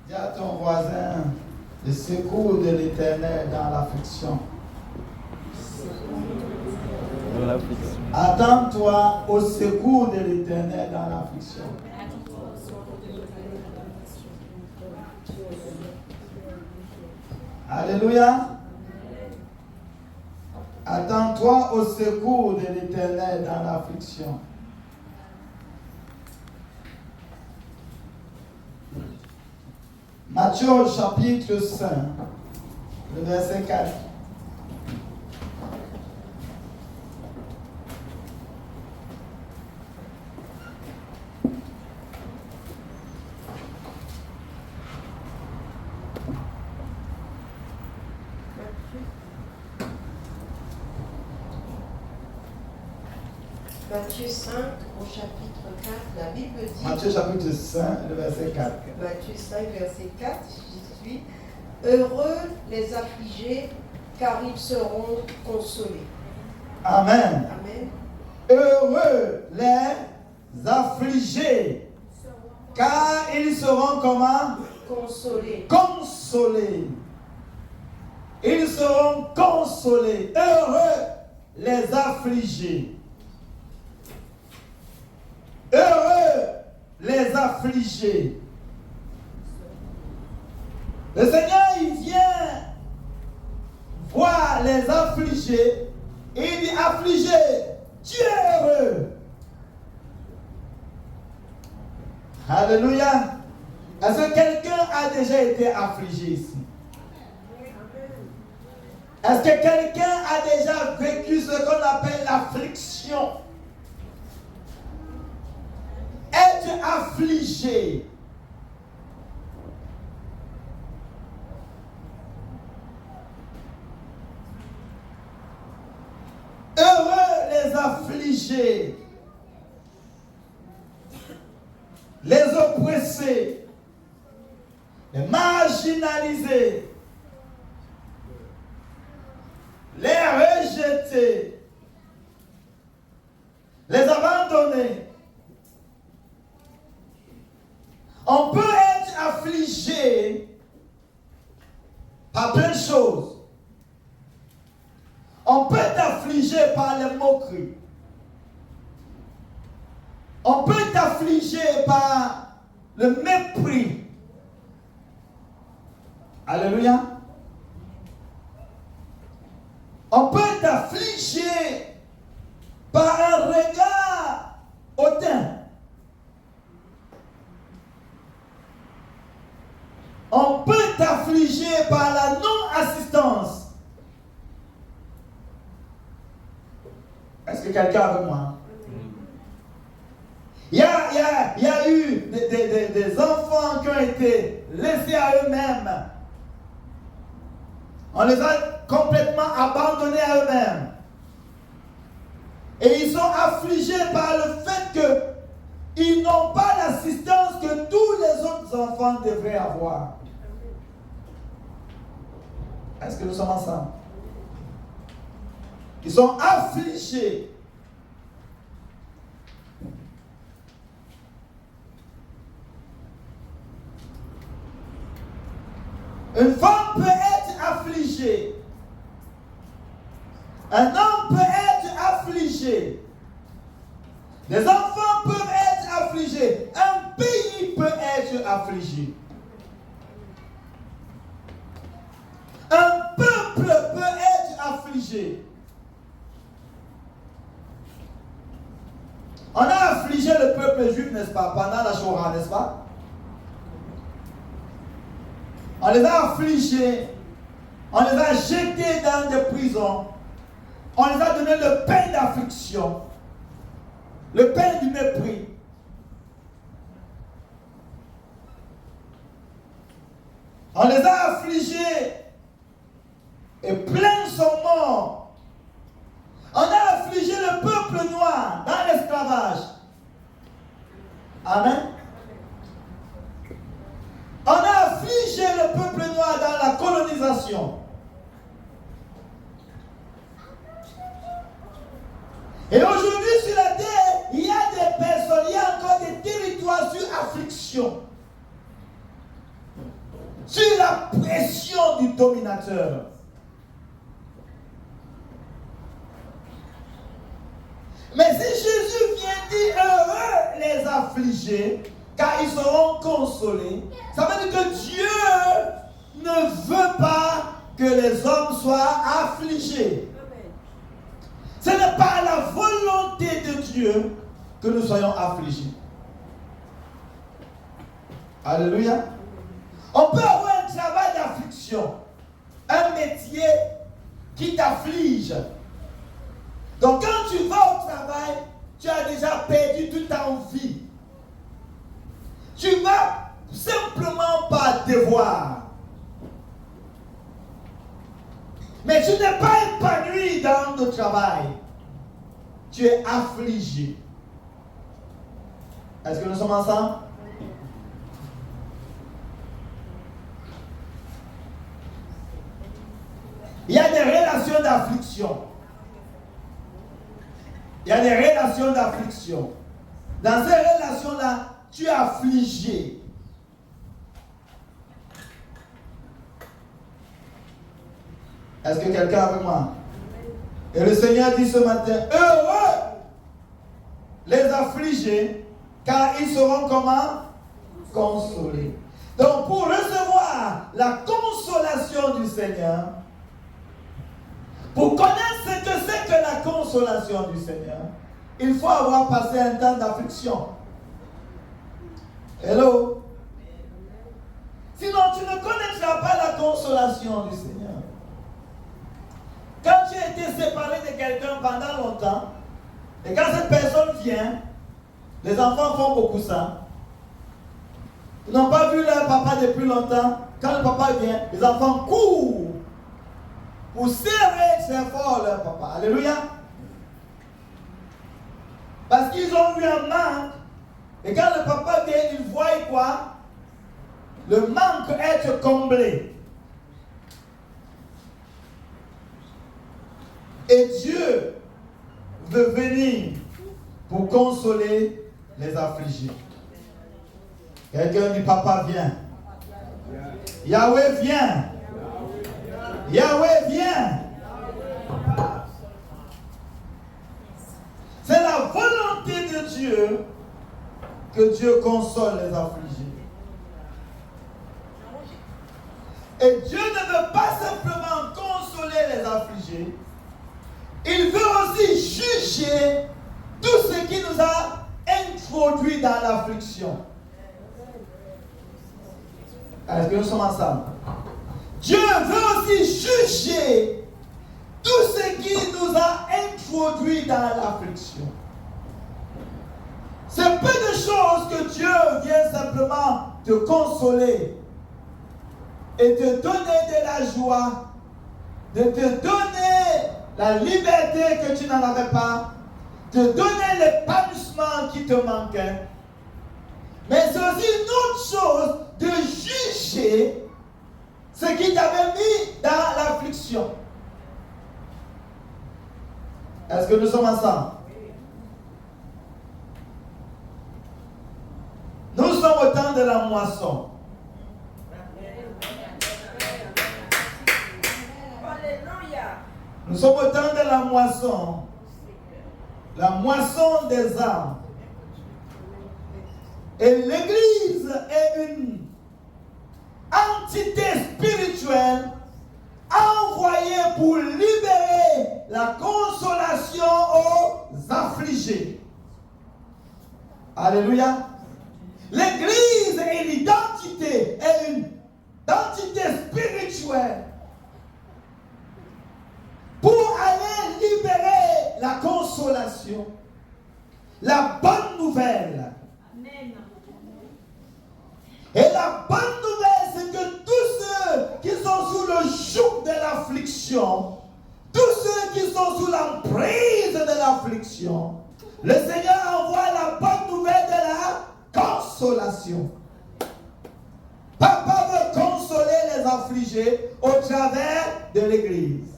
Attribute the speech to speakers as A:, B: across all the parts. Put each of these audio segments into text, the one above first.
A: Dis à ton voisin, le secours de l'Éternel dans l'affliction. Attends-toi au secours de l'Éternel dans l'affliction. Alléluia. Attends-toi au secours de l'Éternel dans l'affliction. Matthieu chapitre 5, le verset 4.
B: Matthieu 5 au chapitre 4, la Bible dit...
A: Matthieu chapitre 5, le verset 4.
B: Matthieu 5, verset 4, je suis heureux les affligés, car ils seront consolés.
A: Amen.
B: Amen.
A: Heureux les affligés, car ils seront comment?
B: Consolés.
A: Consolés. Ils seront consolés. Heureux les affligés. Heureux les affligés. Le Seigneur, il vient voir les affligés et il dit, affligé, tu es heureux. Alléluia. Est-ce que quelqu'un a déjà été affligé ici? Est-ce que quelqu'un a déjà vécu ce qu'on appelle l'affliction? Être affligé. Heureux les affligés, les oppressés, les marginalisés, les rejetés, les abandonnés. On peut être affligé par plein de choses. On peut être affligé par les moqueries. On peut être affligé par le mépris. Alléluia. On peut être affligé par un regard hautain. On peut être affligé par la non-assistance. Est-ce que quelqu'un est avec moi? Il y a eu des enfants qui ont été laissés à eux-mêmes. On les a complètement abandonnés à eux-mêmes. Et ils sont affligés par le fait qu'ils n'ont pas l'assistance que tous les autres enfants devraient avoir. Est-ce que nous sommes ensemble? Ils sont affligés. Une femme peut être affligée. Un homme peut être affligé. Les enfants peuvent être affligés. Un pays peut être affligé. Un peuple peut être affligé. On a affligé le peuple juif, n'est-ce pas, pendant la Shoah, n'est-ce pas? On les a affligés, on les a jetés dans des prisons, on les a donné le pain d'affliction, le pain du mépris. On les a affligés et plein sont morts. On a affligé le peuple noir dans l'esclavage. Amen. On a affligé le peuple noir dans la colonisation. Et aujourd'hui sur la terre, il y a des personnes, il y a encore des territoires sur affliction. du dominateur. Mais si Jésus vient dire heureux les affligés, car ils seront consolés, ça veut dire que Dieu ne veut pas que les hommes soient affligés. Ce n'est pas la volonté de Dieu que nous soyons affligés. Alléluia. On peut avoir un travail d'affliction, un métier qui t'afflige. Donc quand tu vas au travail, tu as déjà perdu toute ta envie. Tu vas simplement par devoir. Mais tu n'es pas épanoui dans le travail. Tu es affligé. Est-ce que nous sommes ensemble? Il y a des relations d'affliction. Il y a des relations d'affliction. Dans ces relations-là, tu es affligé. Est-ce que quelqu'un est avec moi? Et le Seigneur dit ce matin, heureux les affligés, car ils seront comment? Consolés. Donc pour recevoir la consolation du Seigneur, pour connaître ce que c'est que la consolation du Seigneur, il faut avoir passé un temps d'affliction. Hello? Sinon, tu ne connaîtras pas la consolation du Seigneur. Quand tu as été séparé de quelqu'un pendant longtemps, et quand cette personne vient, les enfants font beaucoup ça. Ils n'ont pas vu leur papa depuis longtemps. Quand le papa vient, les enfants courent pour serrer très fort leur papa. Alléluia. Parce qu'ils ont eu un manque. Et quand le papa vient, ils voient quoi? Le manque être comblé. Et Dieu veut venir pour consoler les affligés. Quelqu'un dit, papa viens. Yahweh viens. Yahweh viens. C'est la volonté de Dieu que Dieu console les affligés. Et Dieu ne veut pas simplement consoler les affligés. Il veut aussi juger tout ce qui nous a introduit dans l'affliction. Est-ce que nous sommes ensemble? Dieu veut aussi juger tout ce qui nous a introduit dans l'affliction. C'est peu de choses que Dieu vient simplement te consoler et te donner de la joie, de te donner la liberté que tu n'en avais pas, te donner l'épanouissement qui te manquait. Mais c'est aussi une autre chose de juger ce qui t'avait mis dans l'affliction. Est-ce que nous sommes ensemble? Nous sommes au temps de la moisson. Nous sommes au temps de la moisson des âmes. Et l'Église est une entité spirituelle envoyée pour libérer la consolation aux affligés. Alléluia. L'Église est l'identité, est une entité spirituelle pour aller libérer la consolation, la bonne nouvelle. Amen. Et la bonne nouvelle, c'est que tous ceux qui sont sous le joug de l'affliction, tous ceux qui sont sous l'emprise de l'affliction, le Seigneur envoie la bonne nouvelle de la consolation. Papa veut consoler les affligés au travers de l'Église.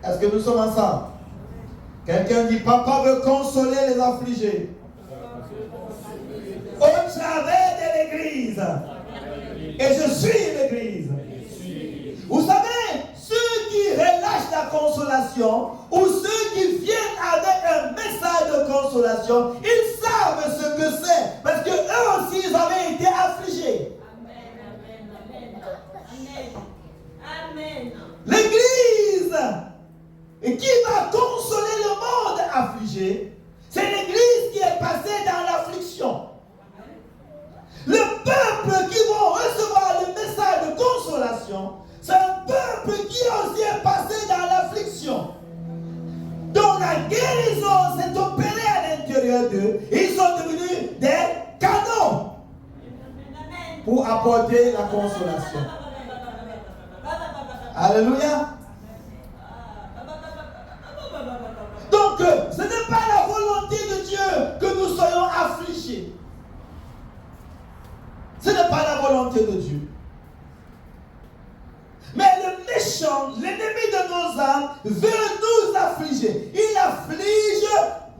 A: Est-ce que nous sommes ensemble? Quelqu'un dit, papa veut consoler les affligés au travers de l'Église. Et je suis l'Église. Vous savez, ceux qui relâchent la consolation ou ceux qui viennent avec un message de consolation, ils savent ce que c'est parce que eux aussi ils avaient été affligés.
C: Amen.
A: L'église qui va consoler le monde affligé, c'est l'église qui est passée dans l'affliction. Le peuple qui va recevoir le message de consolation, c'est un peuple qui aussi est passé dans l'affliction. Donc la guérison s'est opérée à l'intérieur d'eux. Ils sont devenus des canaux pour apporter la consolation. Alléluia. Donc, ce n'est pas la volonté de Dieu que nous soyons affligés. Ce n'est pas la volonté de Dieu. Mais le méchant, l'ennemi de nos âmes, veut nous affliger. Il afflige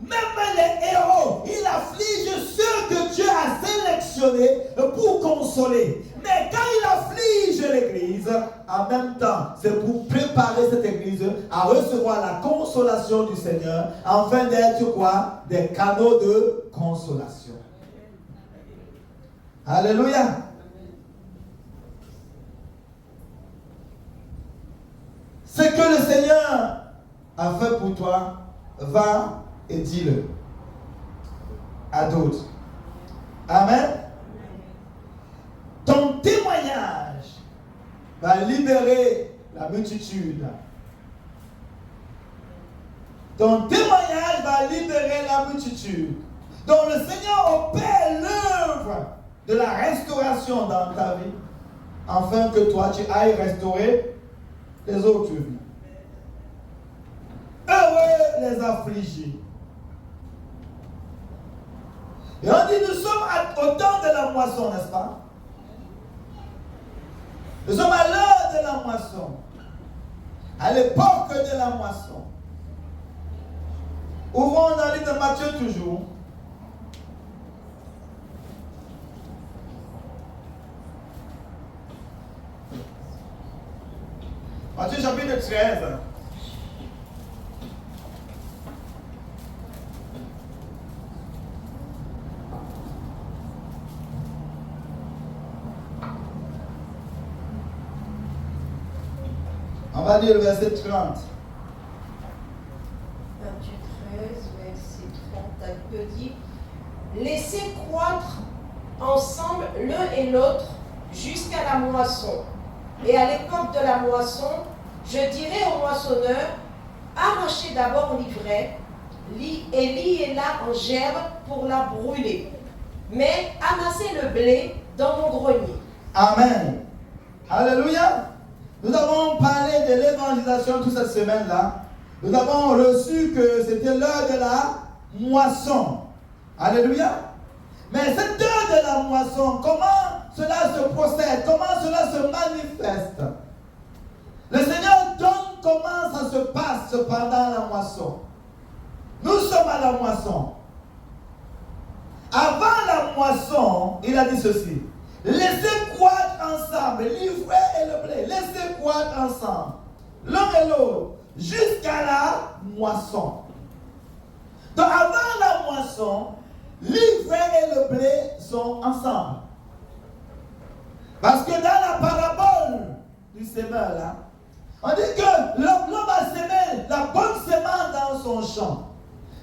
A: même les héros. Il afflige ceux que Dieu a sélectionnés pour consoler. Mais quand il afflige l'église, en même temps, c'est pour préparer cette église à recevoir la consolation du Seigneur, afin d'être quoi? Des canaux de consolation. Alléluia. Ce que le Seigneur a fait pour toi, va et dis-le à d'autres. Amen. Ton témoignage va libérer la multitude. Ton témoignage va libérer la multitude. Donc le Seigneur opère l'œuvre de la restauration dans ta vie, afin que toi tu ailles restaurer les autres vies. Heureux les affligés. Et on dit, nous sommes au temps de la moisson, n'est-ce pas? Nous sommes à l'heure de la moisson. À l'époque de la moisson. Ouvrons dans le livre de Matthieu toujours. Matthieu chapitre 13. On va lire le verset 30.
B: Matthieu 13, verset 30, la Bible dit: laissez croître ensemble l'un et l'autre jusqu'à la moisson. Et à l'époque de la moisson, je dirai au moissonneur: arrachez d'abord l'ivraie et liez-la en gerbe pour la brûler. Mais amassez le blé dans mon grenier.
A: Amen. Alléluia. Nous avons parlé de l'évangélisation toute cette semaine-là. Nous avons reçu que c'était l'heure de la moisson. Alléluia. Mais cette heure de la moisson, comment cela se procède? Comment cela se manifeste? Le Seigneur donne comment ça se passe pendant la moisson. Nous sommes à la moisson. Avant la moisson, il a dit ceci: laissez croître ensemble l'ivraie et le blé. Laissez croître ensemble, l'un et l'autre, jusqu'à la moisson. Donc avant la moisson, l'ivraie et le blé sont ensemble. Parce que dans la parabole du semeur, là, on dit que l'homme a semé la bonne semence dans son champ.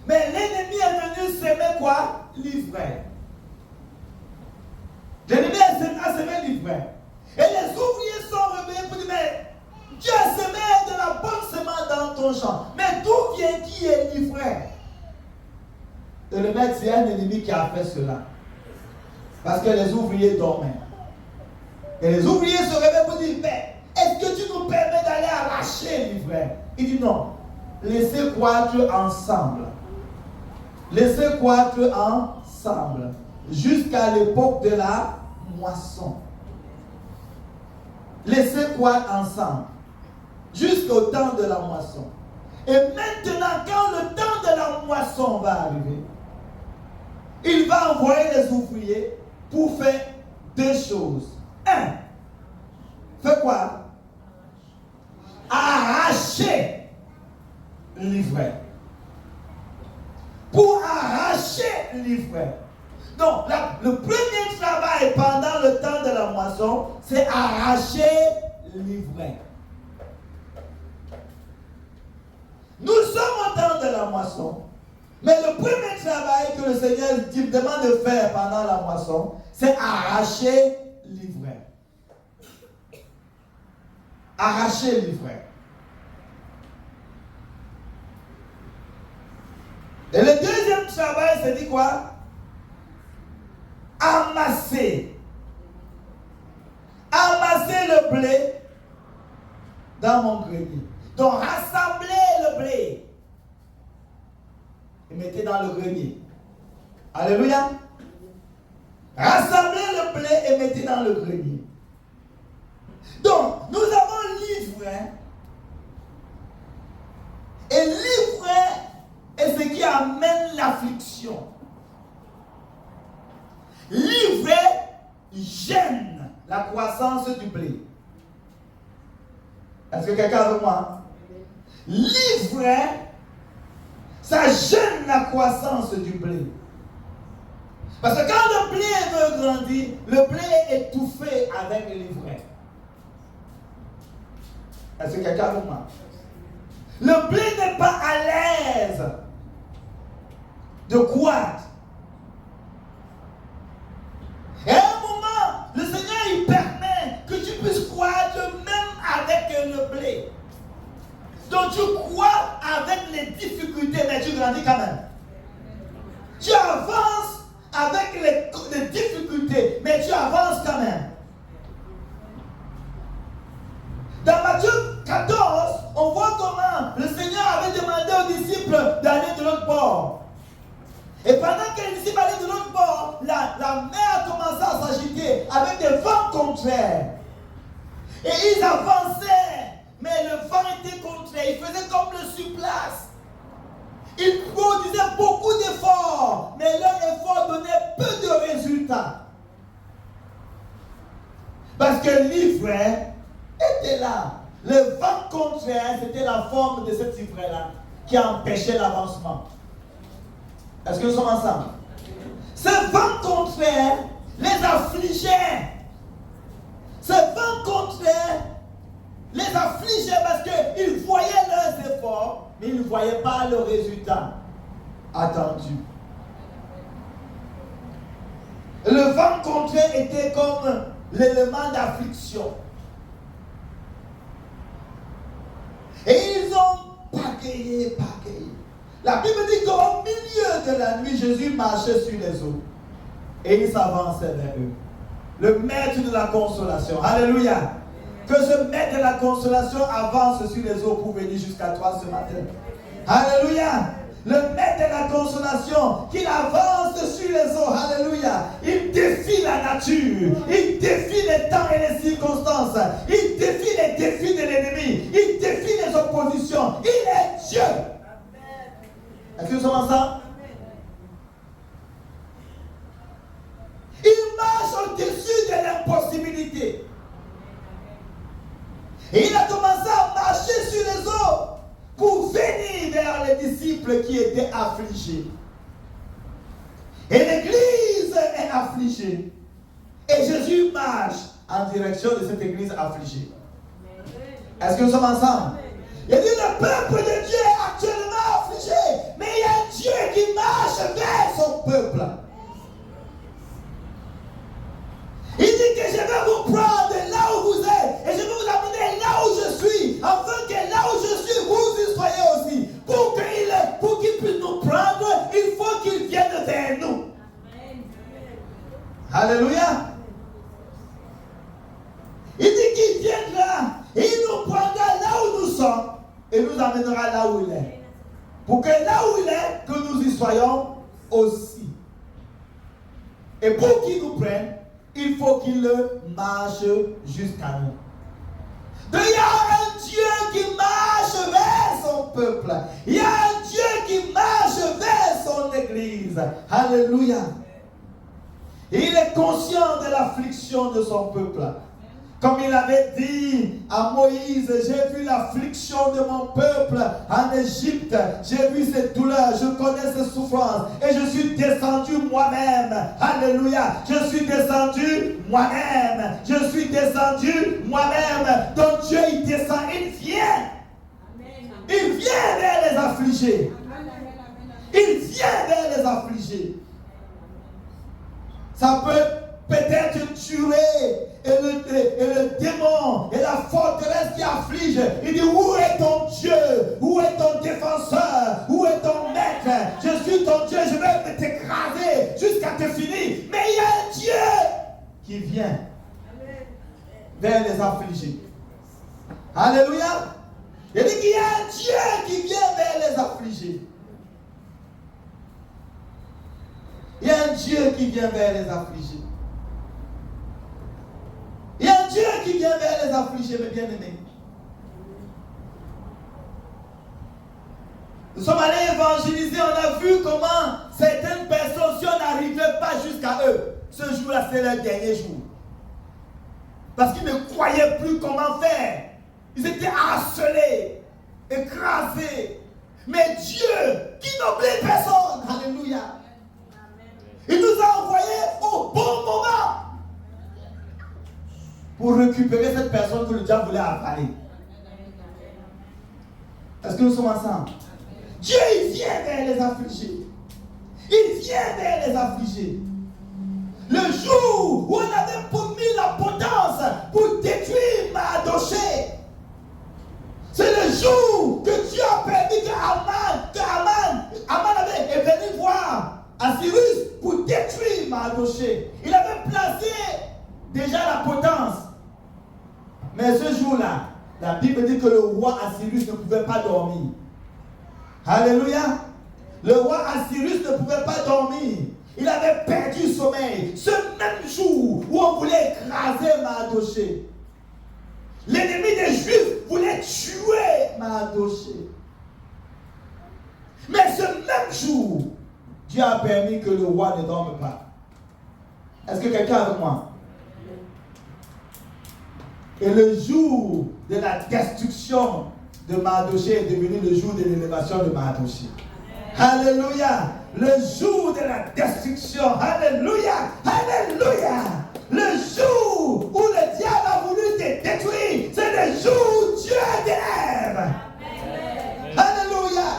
A: Mais l'ennemi est venu semer quoi? L'ivraie. L'ennemi a semé l'ivraie. Et les ouvriers sont réveillés pour dire: mais tu as semé de la bonne semence dans ton champ. Mais d'où vient qui est l'ivraie? Et le maître, c'est un ennemi qui a fait cela. Parce que les ouvriers dormaient. Et les ouvriers se réveillent pour dire: mais est-ce que tu nous permets d'aller arracher l'ivraie? Il dit: non. Laissez croître ensemble. Laissez croître ensemble. Jusqu'à l'époque de la moisson. Laissez croître ensemble. Jusqu'au temps de la moisson. Et maintenant, quand le temps de la moisson va arriver, il va envoyer les ouvriers pour faire deux choses. Un, fais quoi? arracher l'ivraie. Pour arracher l'ivraie. Donc, le premier travail pendant le temps de la moisson, c'est arracher l'ivraie. Nous sommes au temps de la moisson, mais le premier travail que le Seigneur demande de faire pendant la moisson, c'est arracher l'ivraie. Arracher l'ivraie. Et le deuxième travail, c'est dit quoi? Amasser. Amasser le blé dans mon grenier. Donc, rassemblez le blé et mettez dans le grenier. Alléluia. Rassemblez le blé et mettez dans le grenier. Donc, nous avons l'ivraie. Et l'ivraie est ce qui amène l'affliction. L'ivraie gêne la croissance du blé. Est-ce que quelqu'un avec moi? L'ivraie, ça gêne la croissance du blé. Parce que quand le blé veut grandir, le blé est étouffé avec l'ivraie. Est-ce que quelqu'un avec moi? Le blé n'est pas à l'aise de croître. Et à un moment, le Seigneur il permet que tu puisses croître même avec le blé. Donc tu crois avec les difficultés, mais tu grandis quand même. Tu avances avec les difficultés, mais tu avances quand même. Dans Matthieu 14, on voit comment le Seigneur avait demandé aux disciples d'aller de l'autre bord. Et pendant que les disciples allaient de l'autre bord, la mer commençait à s'agiter avec des vents contraires. Et ils avançaient, mais le vent était contraire. Ils faisaient comme le surplace. Ils produisaient beaucoup d'efforts, mais leur effort donnait peu de résultats. Parce que l'ivraie était là. Le vent contraire, c'était la forme de cette ivraie-là qui empêchait l'avancement. Est-ce que nous sommes ensemble? Ce vent contraire les affligeait. Ce vent contraire les affligeait parce qu'ils voyaient leurs efforts, mais ils ne voyaient pas le résultat attendu. Le vent contraire était comme l'élément d'affliction. Et ils ont pagayé. La Bible dit qu'au milieu de la nuit, Jésus marchait sur les eaux. Et il s'avançait vers eux. Le maître de la consolation. Alléluia. Que ce maître de la consolation avance sur les eaux pour venir jusqu'à toi ce matin. Alléluia. Le maître de la consolation, qu'il avance sur les eaux. Alléluia. Il défie la nature. Il défie les temps et les circonstances. Il défie les défis de l'ennemi. Il défie les oppositions. Il est Dieu. Est-ce que nous sommes ensemble? Il marche au-dessus de l'impossibilité. Et il a commencé à marcher sur les eaux pour venir vers les disciples qui étaient affligés. Et l'église est affligée. Et Jésus marche en direction de cette église affligée. Est-ce que nous sommes ensemble? Il dit le peuple de Dieu est actuellement affligé, mais il y a un Dieu qui marche vers son peuple. Il dit que je vais vous prendre là où vous êtes et je vais vous amener là où je suis, afin que là où je suis, vous y soyez aussi. Pour qu'il puisse nous prendre, il faut qu'il vienne vers nous. Alléluia. Il dit qu'il viendra et il nous prendra là où nous sommes et nous amènera là où il est. Pour que là où il est, que nous y soyons aussi. Et pour qu'il nous prenne, il faut qu'il marche jusqu'à nous. Donc il y a un Dieu qui marche vers son peuple. Il y a un Dieu qui marche vers son église. Alléluia. Et il est conscient de l'affliction de son peuple. Comme il avait dit à Moïse, j'ai vu l'affliction de mon peuple en Égypte, j'ai vu cette douleur, je connais ces souffrances et je suis descendu moi-même. Alléluia, je suis descendu moi-même, je suis descendu moi-même. Donc Dieu il descend, il vient. Il vient vers les affligés. Il vient vers les affligés. Ça peut peut-être tuer et le démon et la forteresse qui afflige. Il dit, où est ton Dieu? Où est ton défenseur? Où est ton maître? Je suis ton Dieu, je vais t'écraser jusqu'à te finir. Mais il y a un Dieu qui vient vers les affligés. Alléluia. Il dit qu'il y a un Dieu qui vient vers les affligés. Il y a un Dieu qui vient vers les affligés. Il y a un Dieu qui vient vers les affligés, mes bien-aimés. Nous sommes allés évangéliser, on a vu comment certaines personnes, si on n'arrivait pas jusqu'à eux, ce jour-là, c'est leur dernier jour. Parce qu'ils ne croyaient plus comment faire. Ils étaient harcelés, écrasés. Mais Dieu, qui n'oublie personne, alléluia, il nous a envoyés au bon moment pour récupérer cette personne que le diable voulait avaler. Est-ce que nous sommes ensemble? Dieu, il vient vers les affligés. Il vient vers les affligés. Le jour où on avait mis la potence pour détruire Mardochée, c'est le jour que Dieu a permis que Aman est venu voir Cyrus pour détruire Mardochée. Il avait placé déjà la potence. Mais ce jour-là, la Bible dit que le roi Assyrus ne pouvait pas dormir. Alléluia. Le roi Assyrus ne pouvait pas dormir. Il avait perdu sommeil. Ce même jour où on voulait écraser Mardochée, l'ennemi des Juifs voulait tuer Mardochée. Mais ce même jour, Dieu a permis que le roi ne dorme pas. Est-ce que quelqu'un est avec moi? Et le jour de la destruction de Mardochée est devenu le jour de l'élévation de Mardochée. Alléluia. Le jour de la destruction. Alléluia. Alléluia. Le jour où le diable a voulu te détruire, c'est le jour où Dieu t'élève. Alléluia.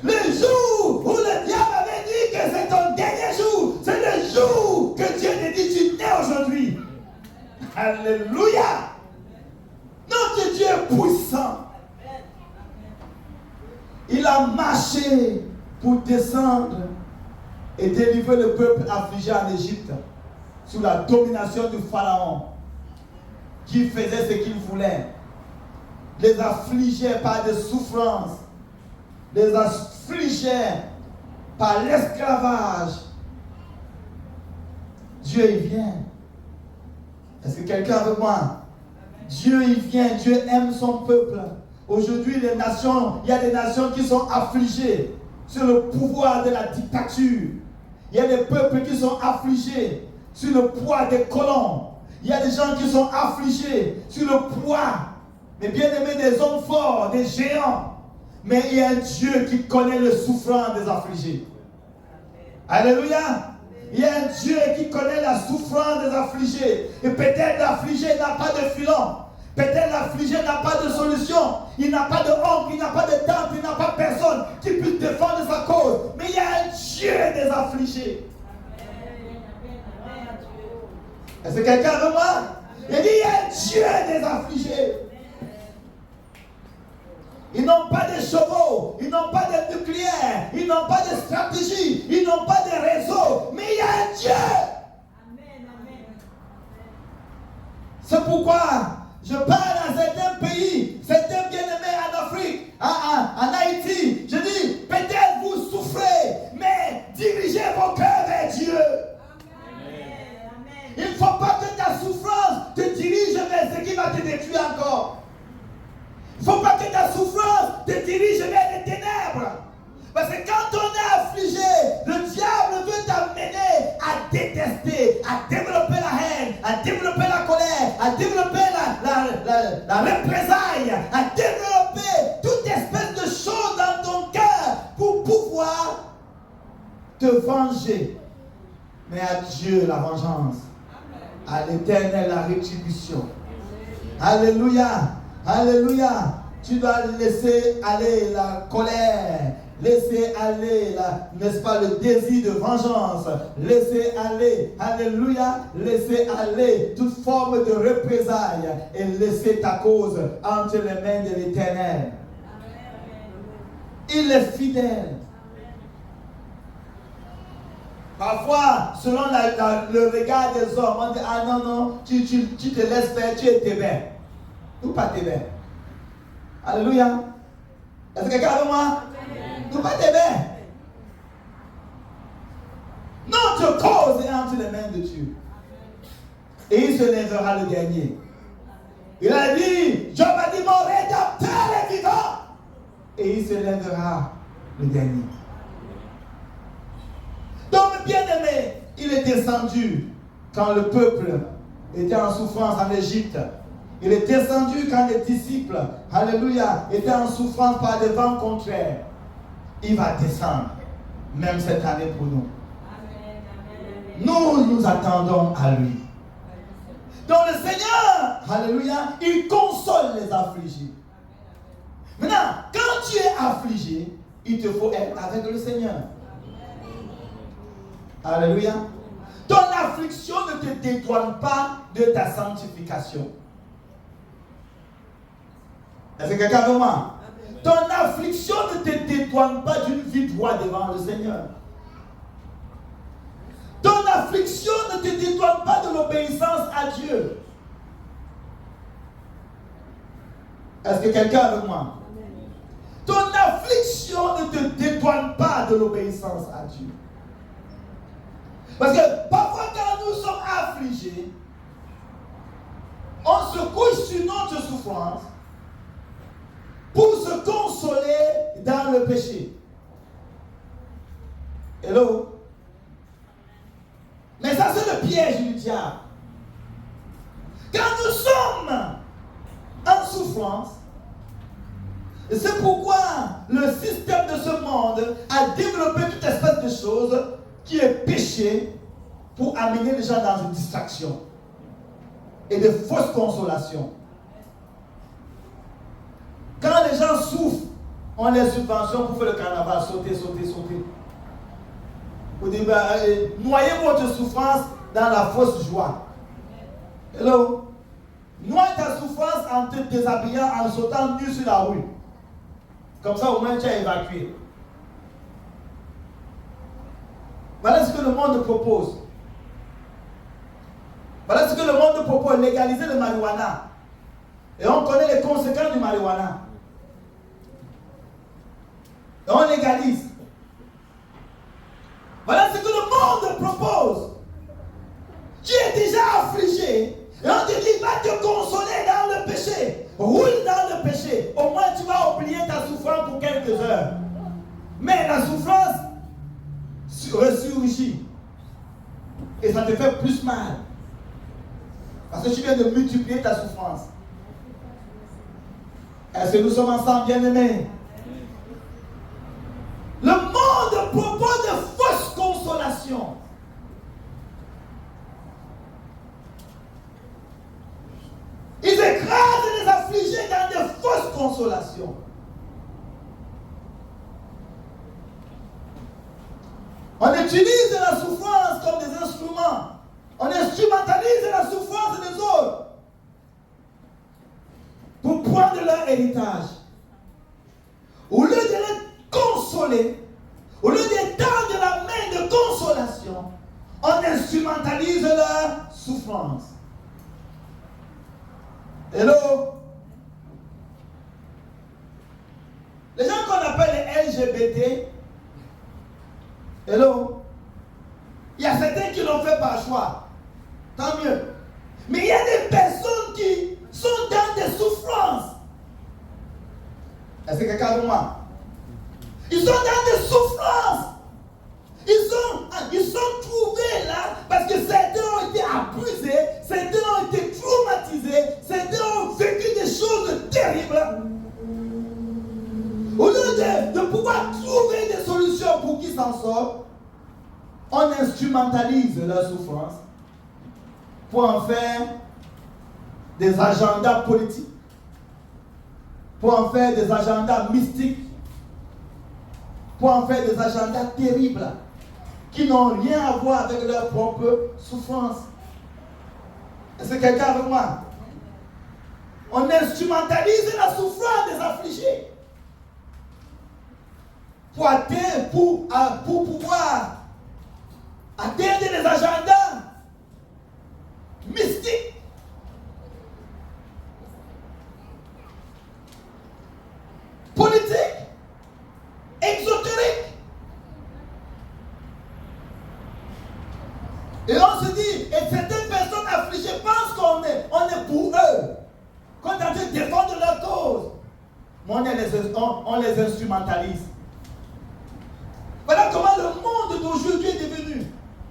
A: Le jour où le diable avait dit que c'est ton dernier jour, c'est le jour que Dieu te dit tu nais aujourd'hui. Alléluia. Notre Dieu est puissant. Il a marché pour descendre et délivrer le peuple affligé en Égypte sous la domination du Pharaon qui faisait ce qu'il voulait. Les affligeait par des souffrances, les affligeait par l'esclavage. Dieu il vient. Est-ce que quelqu'un avec moi? Dieu il vient, Dieu aime son peuple. Aujourd'hui, les nations, il y a des nations qui sont affligées sur le pouvoir de la dictature. Il y a des peuples qui sont affligés sur le poids des colons. Il y a des gens qui sont affligés sur le poids, mais bien aimés, des hommes forts, des géants. Mais il y a un Dieu qui connaît le souffrant des affligés. Alléluia. Il y a un Dieu qui connaît la souffrance des affligés. Et peut-être l'affligé n'a pas de filon. Peut-être l'affligé n'a pas de solution. Il n'a pas de oncle, il n'a pas de tante, il n'a pas personne qui puisse défendre sa cause. Mais il y a un Dieu des affligés. Est-ce que quelqu'un veut moi? Il dit il y a un Dieu des affligés. Ils n'ont pas de chevaux, ils n'ont pas de nucléaire, ils n'ont pas de stratégie, ils n'ont pas de réseau, mais il y a un Dieu. Amen, amen. C'est pourquoi je parle à certains pays, certains bien-aimés en Afrique, en Haïti. Je dis, peut-être vous souffrez, mais dirigez vos cœurs vers Dieu. Amen. Il ne faut pas que ta souffrance te dirige vers ce qui va te détruire encore. Il ne faut pas que ta souffrance te dirige vers les ténèbres. Parce que quand on est affligé, le diable veut t'amener à détester, à développer la haine, à développer la colère, à développer te venger, mais à Dieu la vengeance, à l'Éternel la rétribution. Alléluia, alléluia. Tu dois laisser aller la colère, laisser aller, n'est-ce pas, le désir de vengeance, laisser aller, alléluia, laisser aller toute forme de représailles et laisser ta cause entre les mains de l'Éternel. Il est fidèle. Parfois, selon le regard des hommes, on dit, ah non, non, tu te laisses faire, tu es tébin. Ou pas tébin. Alléluia. Est-ce que quelqu'un avec moi? Ou pas tébin. Notre cause est entre les mains de Dieu. Et il se lèvera le dernier. Il a dit, Job a dit, mon rédempteur est vivant. Et il se lèvera le dernier. Donc, bien-aimé, il est descendu quand le peuple était en souffrance en Égypte. Il est descendu quand les disciples, alléluia, étaient en souffrance par des vents contraires. Il va descendre, même cette année pour nous. Nous attendons à lui. Donc le Seigneur, alléluia, il console les affligés. Maintenant, quand tu es affligé, il te faut être avec le Seigneur. Alléluia. Ton affliction ne te détourne pas de ta sanctification. Est-ce que quelqu'un veut moi? Ton affliction ne te détourne pas d'une vie droite devant le Seigneur. Ton affliction ne te détourne pas de l'obéissance à Dieu. Est-ce que quelqu'un est avec moi? Ton affliction ne te détourne pas de l'obéissance à Dieu. Parce que parfois quand nous sommes affligés, on se couche sur notre souffrance pour se consoler dans le péché. Hello? Mais ça c'est le piège du diable. Quand nous sommes en souffrance, c'est pourquoi le système de ce monde a développé toute espèce de choses qui est péché pour amener les gens dans une distraction et de fausses consolations. Quand les gens souffrent, on les subventionne pour faire le carnaval, sauter. Vous dites, noyez votre souffrance dans la fausse joie. Hello? Noie ta souffrance en te déshabillant, en sautant nu sur la rue. Comme ça, au moins, tu as évacué. Voilà ce que le monde propose. Voilà ce que le monde propose, légaliser le marijuana. Et on connaît les conséquences du marijuana. Et on légalise. Voilà ce que le monde propose. Tu es déjà affligé. Et on te dit, va te consoler dans le péché. Roule dans le péché. Au moins tu vas oublier ta souffrance pour quelques heures. Mais la souffrance ressurgit. Et ça te fait plus mal. Parce que tu viens de multiplier ta souffrance. Est-ce que nous sommes ensemble, bien-aimés? Le monde propose de fausses consolations. Ils écrasent les affligés dans de fausses consolations. On utilise la souffrance comme des instruments. On instrumentalise la souffrance des autres pour prendre leur héritage. Au lieu de les consoler, au lieu d'étendre la main de consolation, on instrumentalise leur souffrance. Hello? Les gens qu'on appelle les LGBT, hello? Il y a certains qui l'ont fait par choix. Tant mieux. Mais il y a des personnes qui sont dans des souffrances. Est-ce que quelqu'un avec moi? Ils sont dans des souffrances. Ils sont trouvés là parce que certains ont été abusés, certains ont été traumatisés, certains ont vécu des choses terribles. Au lieu de pouvoir trouver des solutions pour qu'ils s'en sortent, on instrumentalise leur souffrance pour en faire des agendas politiques, pour en faire des agendas mystiques, pour en faire des agendas terribles qui n'ont rien à voir avec leur propre souffrance. Est-ce que quelqu'un avec moi? On instrumentalise la souffrance des affligés pour atteindre, pour pouvoir atteindre les agendas mystiques. Politiques, exotériques. Et on se dit, et certaines personnes affligées pensent qu'on est pour eux, qu'on est en train de défendre leur cause. Mais on les instrumentalise. Voilà comment le monde d'aujourd'hui est devenu.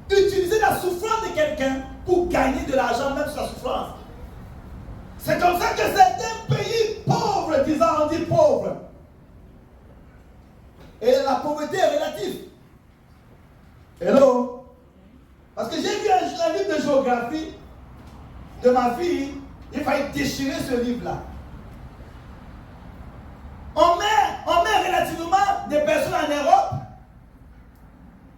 A: Utiliser la souffrance de quelqu'un pour gagner de l'argent, même sur la souffrance. C'est comme ça que certains pays pauvres, disons, on dit pauvres. Et la pauvreté est relative. Hello? Parce que j'ai vu un livre de géographie de ma fille, il fallait déchirer ce livre-là. On met relativement des personnes en Europe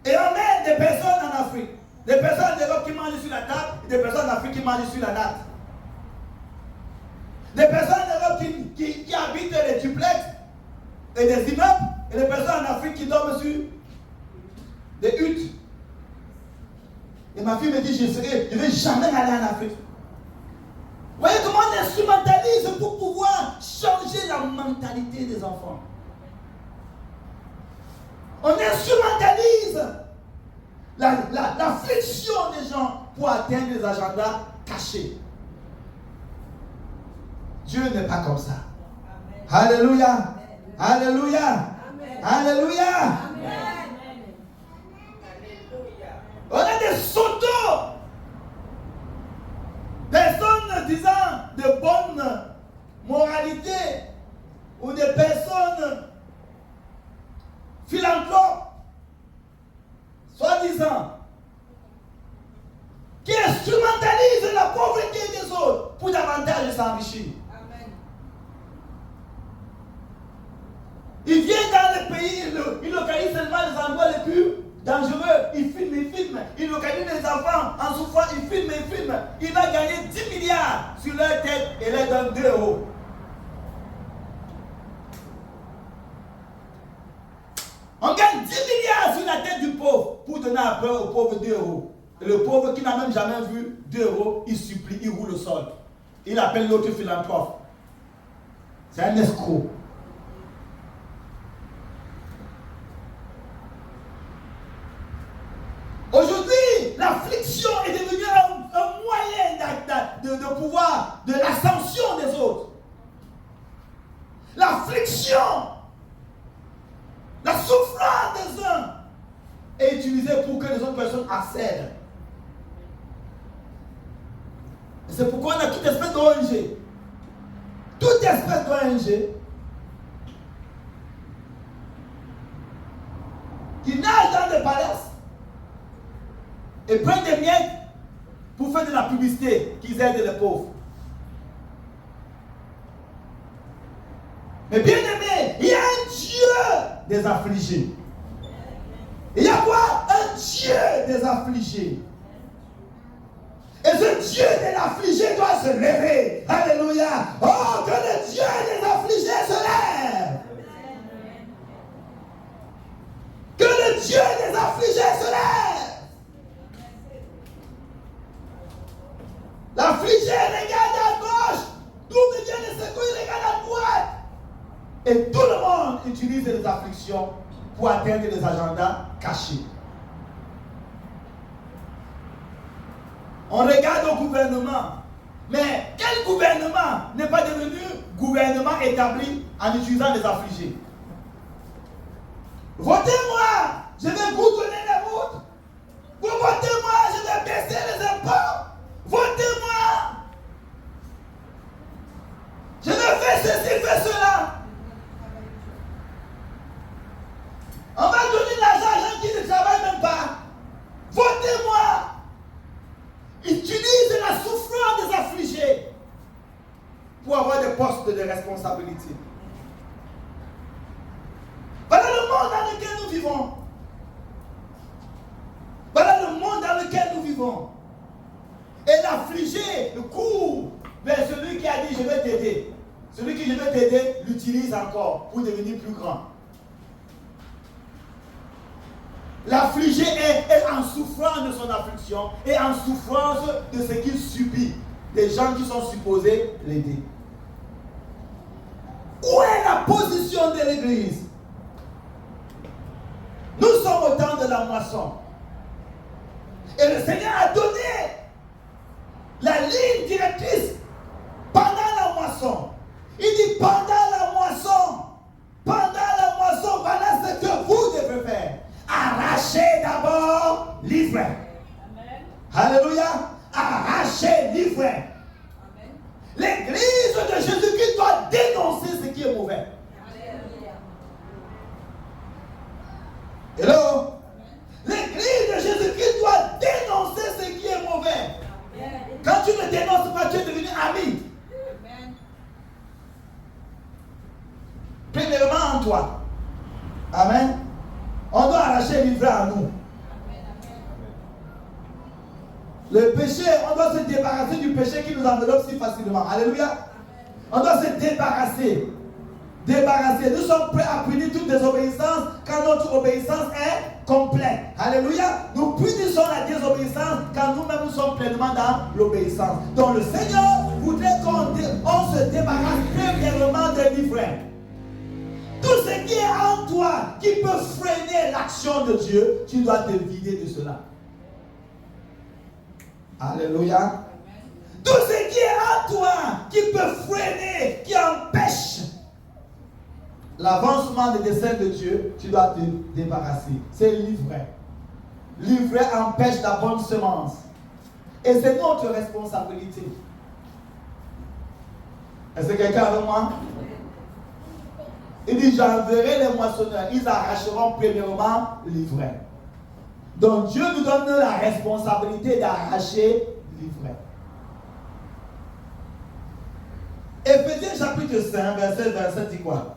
A: et on met des personnes en Afrique. Des personnes en Europe qui mangent sur la table et des personnes en Afrique qui mangent sur la natte. Des personnes en Europe qui habitent les duplex et des immeubles et des personnes en Afrique qui dorment sur des huttes. Et ma fille me dit, je ne vais jamais aller en Afrique. Vous voyez comment on instrumentalise pour pouvoir changer la mentalité des enfants. On instrumentalise l'affliction des gens pour atteindre des agendas cachés. Dieu n'est pas comme ça. Amen. Alléluia. Amen. Alléluia. Amen. Alléluia. Amen. On a des sotos. Personnes disant de bonne moralité ou des personnes philanthropes, soi-disant, qui instrumentalisent la pauvreté des autres pour davantage s'enrichir. Amen. Ils viennent dans le pays, ils localisent seulement les endroits les plus dangereux, ils filment, ils localisent les enfants en souffrance, ils filment. Il va gagner 10 milliards sur leur tête et leur donne 2 euros. On gagne 10 milliards sur la tête du pauvre pour donner après au pauvre 2 euros. Et le pauvre qui n'a même jamais vu 2 euros, il supplie, il roule au sol. Il appelle l'autre philanthrope. C'est un escroc. Aujourd'hui, l'affliction est devenue un moyen de pouvoir, de l'ascension des autres. L'affliction, la souffrance des uns est utilisée pour que les autres personnes accèdent. C'est pourquoi on a toute espèce d'ONG. Toute espèce d'ONG qui nage dans des palaces et prennent des miettes pour faire de la publicité qu'ils aident les pauvres. Mais bien aimé, il y a un Dieu des affligés. Il y a quoi? Un Dieu des affligés. Et ce Dieu des affligés doit se lever. Alléluia. Oh, que le Dieu des affligés se lève. Que le Dieu des affligés se lève. L'affligé regarde à gauche, tout vient de secours, il regarde à droite. Et tout le monde utilise les afflictions pour atteindre des agendas cachés. On regarde au gouvernement. Mais quel gouvernement n'est pas devenu gouvernement établi en utilisant les affligés? Votez-moi, je vais goudronner les routes. Vous votez-moi, je vais baisser les impôts. Votez-moi. Je vais faire ceci, faire cela. On va donner l'argent à gens qui ne travaillent même pas. responsabilité. Voilà le monde dans lequel nous vivons. Voilà le monde dans lequel nous vivons. Et l'affligé court vers celui qui a dit je vais t'aider. Celui qui je vais t'aider l'utilise encore pour devenir plus grand. L'affligé est en souffrance de son affliction et en souffrance de ce qu'il subit. Des gens qui sont supposés l'aider. Où est la position de l'Église? Nous sommes au temps de la moisson. Et le Seigneur a donné la ligne directrice pendant la moisson. Il dit pendant la moisson, voilà ce que vous devez faire. Arrachez d'abord l'ivraie. Alléluia. Arrachez l'ivraie. L'église de Jésus-Christ doit dénoncer ce qui est mauvais. Hello? L'église de Jésus-Christ doit dénoncer ce qui est mauvais. Quand tu ne dénonces pas, tu es devenu ami. Premièrement en toi. Amen. On doit arracher l'ivraie à nous. Le péché, on doit se débarrasser du péché qui nous enveloppe si facilement. Alléluia. On doit se débarrasser. Nous sommes prêts à punir toute désobéissance quand notre obéissance est complète. Alléluia. Nous punissons la désobéissance quand nous-mêmes nous sommes pleinement dans l'obéissance. Donc le Seigneur voudrait qu'on se débarrasse premièrement de l'ivraie. Tout ce qui est en toi qui peut freiner l'action de Dieu, tu dois te vider de cela. Alléluia. Tout ce qui est en toi qui peut freiner, qui empêche l'avancement des desseins de Dieu, tu dois te débarrasser. C'est l'ivraie. L'ivraie empêche la bonne semence. Et c'est notre responsabilité. Est-ce que quelqu'un avec moi? Il dit, j'enverrai les moissonneurs. Ils arracheront premièrement l'ivraie. Donc Dieu nous donne la responsabilité d'arracher l'ivraie. Éphésiens chapitre 5, verset 27 dit quoi?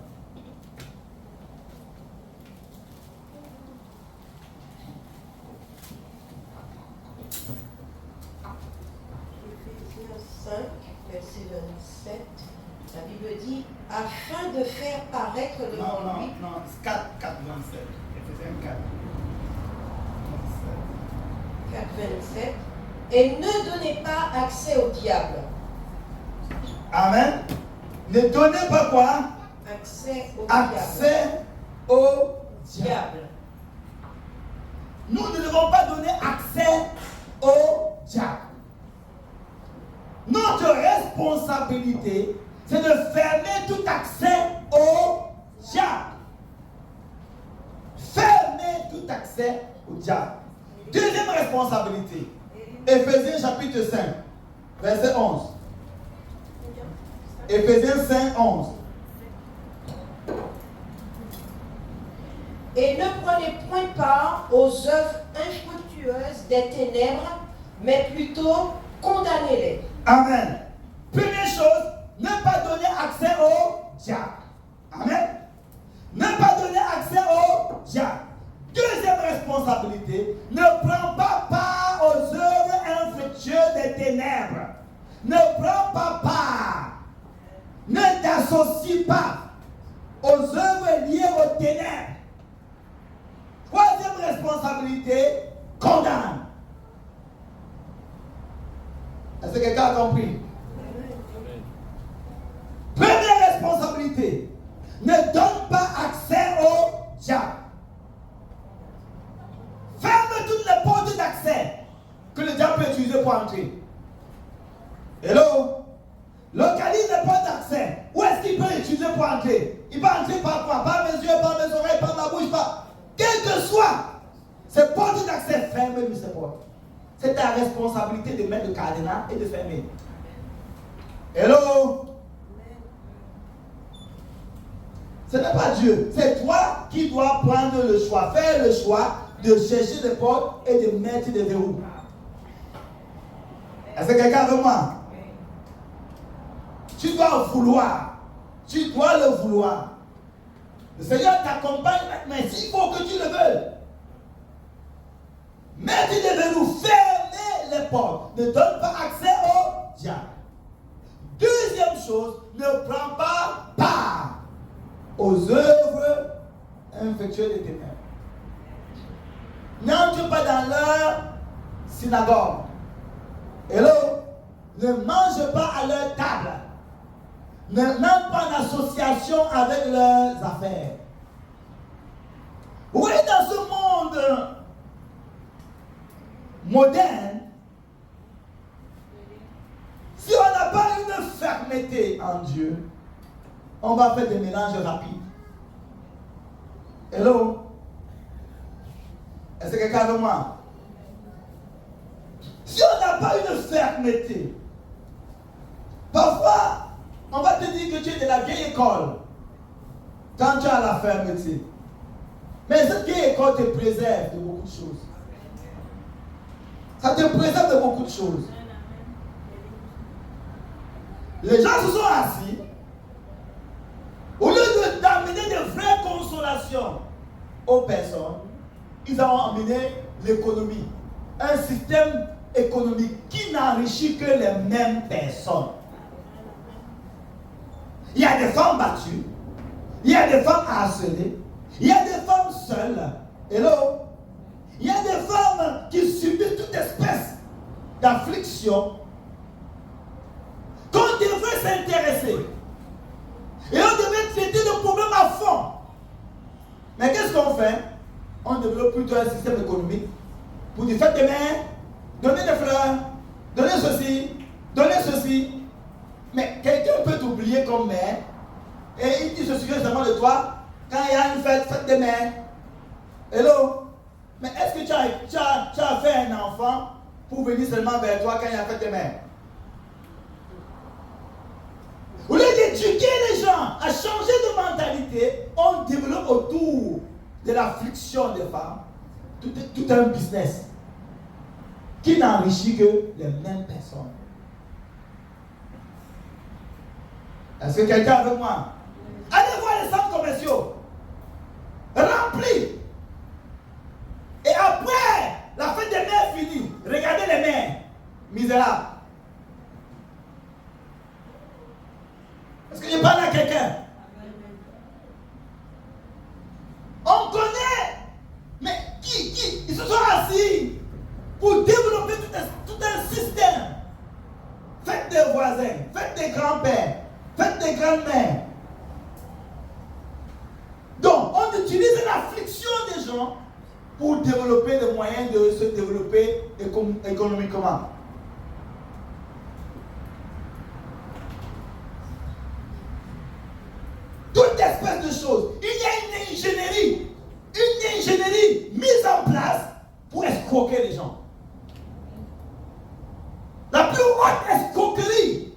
B: Éphésiens 5, verset 27, la Bible dit, afin de faire paraître devant lui.
A: Non, 4, 27. Éphésiens 4.
B: 27. Et ne donnez pas accès au diable.
A: Amen. Ne donnez pas quoi?
B: Accès au
A: Accès au
B: diable.
A: Nous ne devons pas donner accès au diable. Notre responsabilité, c'est de fermer tout accès au diable. Fermer tout accès au diable. Deuxième responsabilité, Éphésiens chapitre 5, verset 11. Éphésiens 5, 11.
B: Et ne prenez point part aux œuvres infructueuses des ténèbres, mais plutôt condamnez-les.
A: Amen. Première chose, ne pas donner accès au diable. Amen. Ne pas donner accès au diable. Deuxième responsabilité, ne prends pas part aux œuvres infructueuses des ténèbres. Ne prends pas part. Ne t'associe pas aux œuvres liées aux ténèbres. Troisième responsabilité, condamne. Est-ce que quelqu'un a compris? Première responsabilité, ne donne pas accès au diable. Ferme toutes les portes d'accès que le diable peut utiliser pour entrer. Hello? Localise les portes d'accès. Où est-ce qu'il peut utiliser pour entrer? Il peut entrer par quoi? Par mes yeux, par mes oreilles, par ma bouche, par... Quel que soit ces portes d'accès, ferme-lui ces portes. C'est ta responsabilité de mettre le cadenas et de fermer. Hello? Ce n'est pas Dieu. C'est toi qui dois prendre le choix. Faire le choix de chercher des portes et de mettre des verrous. Est-ce que quelqu'un veut moi? Tu dois vouloir. Tu dois le vouloir. Le Seigneur t'accompagne, mais s'il faut que tu le veuilles. Mais tu devais nous fermer les portes. Ne donne pas accès au diable. Deuxième chose, ne prends pas part aux œuvres infectieuses des ténèbres. N'entre pas dans leur synagogue. Hello? Ne mange pas à leur table. N'entre pas en association avec leurs affaires. Oui, dans ce monde moderne, si on n'a pas une fermeté en Dieu, on va faire des mélanges rapides. Hello? Est-ce que quelqu'un avec moi? Si on n'a pas une fermeté, parfois, on va te dire que tu es de la vieille école quand tu as la fermeté. Mais cette vieille école te préserve de beaucoup de choses. Ça te préserve de beaucoup de choses. Les gens se sont assis. Au lieu d'amener de vraies consolations aux personnes, ils ont amené l'économie. Un système économique qui n'enrichit que les mêmes personnes. Il y a des femmes battues, il y a des femmes harcelées, il y a des femmes seules. Hello? Il y a des femmes qui subissent toute espèce d'affliction qu'on devrait s'intéresser. Et on devrait traiter le problème à fond. Mais qu'est-ce qu'on fait? On développe plutôt un système économique pour dire faites des mains, donnez des fleurs, donnez ceci, donnez ceci. Mais quelqu'un peut t'oublier comme mère et il se souvient seulement de toi quand il y a une fête des mères. Hello? Mais est-ce que tu as fait un enfant pour venir seulement vers toi quand il y a fête des mères? Au lieu d'éduquer les gens à changer de mentalité, on développe autour de l'affliction des femmes tout un business qui n'enrichit que les mêmes personnes. Est-ce que quelqu'un est avec moi? Allez voir les centres commerciaux remplis. Et après, la fête des mères finie. Regardez les mères misérables. Est-ce que je parle à quelqu'un? On connaît. Mais qui? Ils se sont assis pour développer tout un système. Faites des voisins, faites des grands-pères, faites des grandes-mères. Donc, on utilise l'affliction des gens pour développer les moyens de se développer économiquement. Toute espèce de choses. Il y a une ingénierie mise en place pour escroquer les gens. La plus haute escroquerie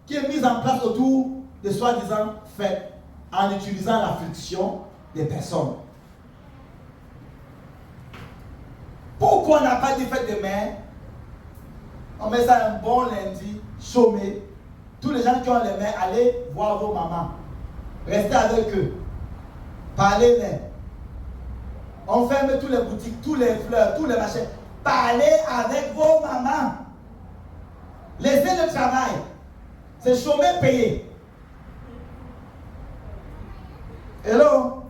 A: qui est mise en place autour de soi-disant faits en utilisant l'affliction des personnes. Pourquoi on n'a pas dit fête de mère? On met ça un bon lundi, chômé. Tous les gens qui ont les mains, allez voir vos mamans. Restez avec eux. Parlez-les. On ferme toutes les boutiques, tous les fleurs, tous les machins. Parlez avec vos mamans. Laissez le travail. C'est chômé payé. Hello?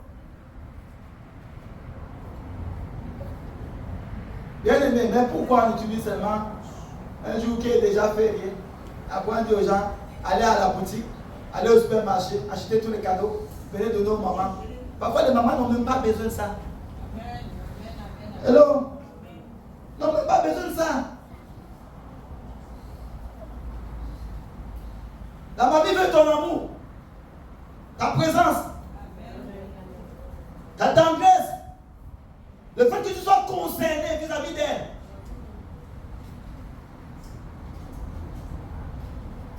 A: Bien aimé, mais pourquoi on utilise seulement un jour qui est déjà férié? Après on dit aux gens, allez à la boutique, allez au supermarché, achetez tous les cadeaux, venez donner aux mamans. Parfois les mamans n'ont même pas besoin de ça. Hello? N'ont même pas besoin de ça. La mamie veut ton amour, ta présence, ta tendresse, le fait que tu sois concerné vis-à-vis d'elle.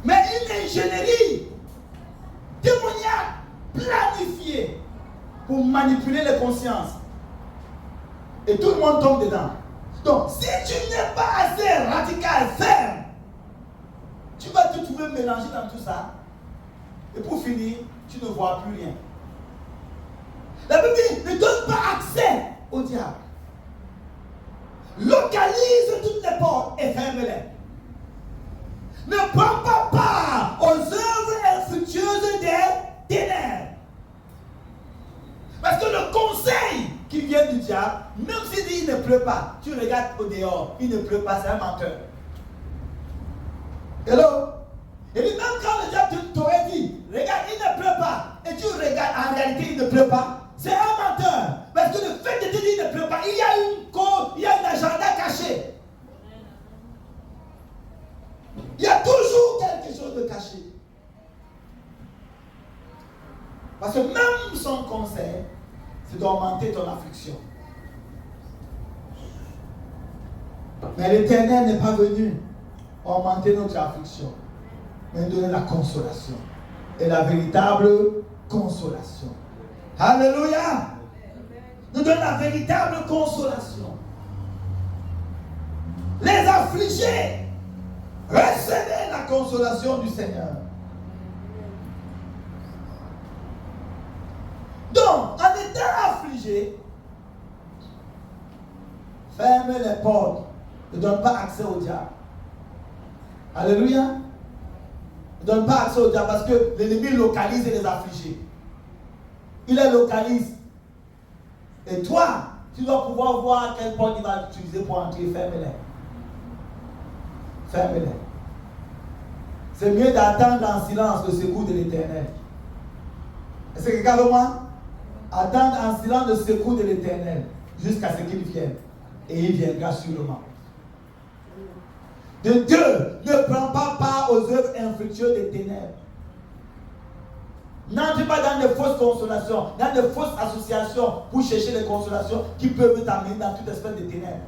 A: Mais une ingénierie démoniaque planifiée pour manipuler les consciences. Et tout le monde tombe dedans. Donc, si tu n'es pas assez radical, ferme, tu vas te trouver mélangé dans tout ça. Et pour finir, tu ne vois plus rien. La Bible dit, ne donne pas accès au diable. Localise toutes les portes et ferme-les. Ne prends pas part aux œuvres infructueuses des ténèbres. Parce que le conseil qui vient du diable, même s'il dit il ne pleut pas, tu regardes au dehors, il ne pleut pas, c'est un menteur. Hello? Et même quand le diable t'aurait dit, regarde, il ne pleut pas, et tu regardes, en réalité, il ne pleut pas, c'est un menteur. Parce que le fait de te dire il ne pleut pas, il y a une cause, il y a un agenda caché. Il y a toujours quelque chose de caché. Parce que même son conseil, c'est d'augmenter ton affliction. Mais l'Éternel n'est pas venu augmenter notre affliction, mais donner la consolation. Et la véritable consolation. Alléluia! Nous donne la véritable consolation. Les affligés, recevez la consolation du Seigneur. Donc, en étant affligé, ferme les portes. Ne donne pas accès au diable. Alléluia. Ne donne pas accès au diable parce que l'ennemi localise les affligés. Il les localise. Et toi, tu dois pouvoir voir quelle porte il va utiliser pour entrer. Ferme-les. Ferme-les. C'est mieux d'attendre en silence le secours de l'Éternel. Est-ce que quelqu'un veut moi? Attendre en silence le secours de l'Éternel jusqu'à ce qu'il vienne. Et il viendra sûrement. De deux, ne prends pas part aux œuvres infructueuses des ténèbres. N'entre pas dans de fausses consolations, dans de fausses associations pour chercher les consolations qui peuvent t'amener dans toute espèce de ténèbres.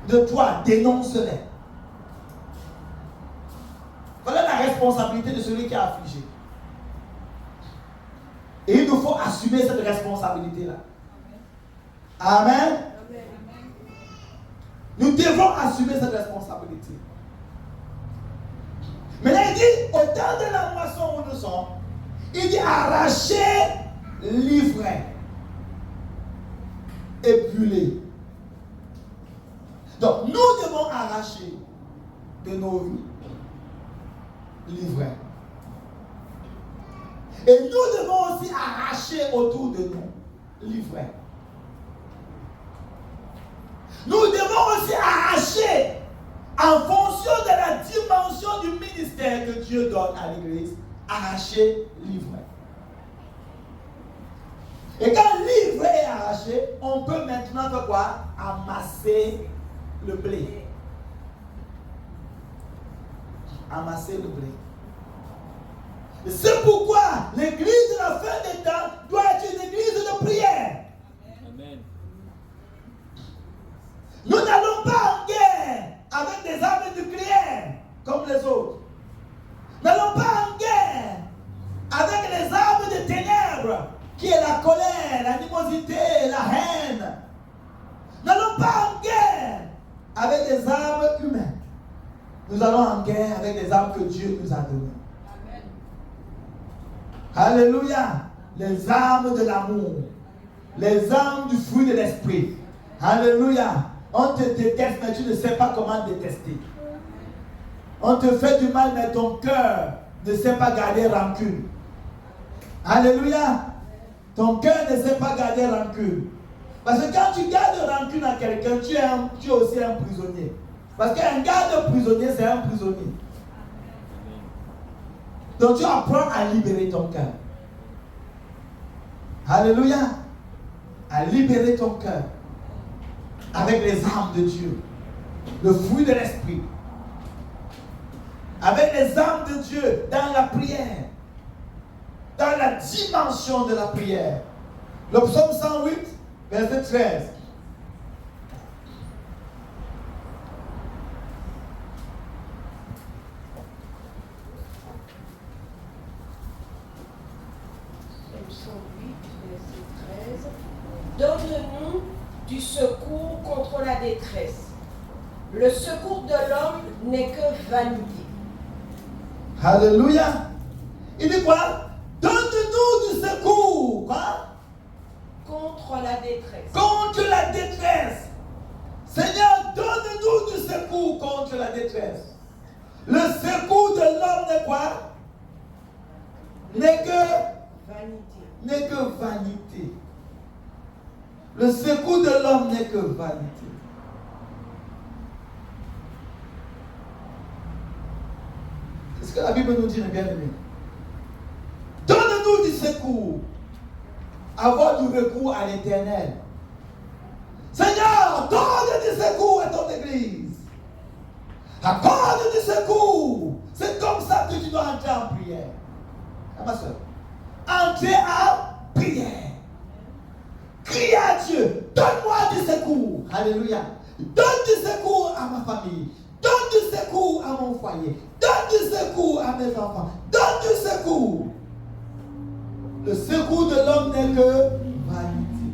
A: De toi, dénonce-les. Voilà la responsabilité de celui qui est affligé. Et il nous faut assumer cette responsabilité-là. Amen. Nous devons assumer cette responsabilité. Mais là, il dit, au temps de la moisson où nous sommes, il dit arracher l'ivraie et brûler. Donc, nous devons arracher de nos vies l'ivraie. Et nous devons aussi arracher autour de nous l'ivraie. Nous devons aussi arracher, en fonction de la dimension du ministère que Dieu donne à l'Église, arracher l'ivraie. Et quand l'ivraie est arraché, on peut maintenant faire quoi? Amasser le blé. Amasser le blé. Et c'est pourquoi l'église de la fin des temps doit être une église de prière. Amen. Nous n'allons pas en guerre avec des armes nucléaires comme les autres. Nous n'allons pas en guerre avec les armes de ténèbres qui est la colère, l'animosité, la haine. Nous n'allons pas en guerre avec des armes humaines. Nous allons en guerre avec des armes que Dieu nous a données. Alléluia. Les armes de l'amour. Les armes du fruit de l'esprit. Alléluia. On te déteste, mais tu ne sais pas comment détester. On te fait du mal, mais ton cœur ne sait pas garder rancune. Alléluia. Ton cœur ne sait pas garder rancune. Parce que quand tu gardes rancune à quelqu'un, tu es aussi un prisonnier. Parce qu'un garde prisonnier, c'est un prisonnier. Donc tu apprends à libérer ton cœur. Alléluia. À libérer ton cœur. Avec les armes de Dieu. Le fruit de l'esprit. Avec les armes de Dieu dans la prière. Dans la dimension de la prière. Le psaume 108, verset 13.
B: Donne-nous du secours contre la détresse. Le secours de l'homme n'est que vanité.
A: Alléluia. Il dit quoi? Donne-nous du secours. Quoi?
B: Contre la détresse.
A: Contre la détresse. Seigneur, donne-nous du secours contre la détresse. Le secours de l'homme n'est quoi? N'est que vanité. Le secours de l'homme n'est que vanité. C'est ce que la Bible nous dit, mes bien-aimés. Donne-nous du secours. Avoir du recours à l'Éternel. Seigneur, donne du secours à ton église. Accorde du secours. C'est comme ça que tu dois entrer en prière. Ma soeur. Entrer en prière. Crie à Dieu. Donne-moi du secours. Alléluia. Donne du secours à ma famille. Donne du secours à mon foyer. Donne du secours à mes enfants. Donne du secours. Le secours de l'homme n'est que vanité.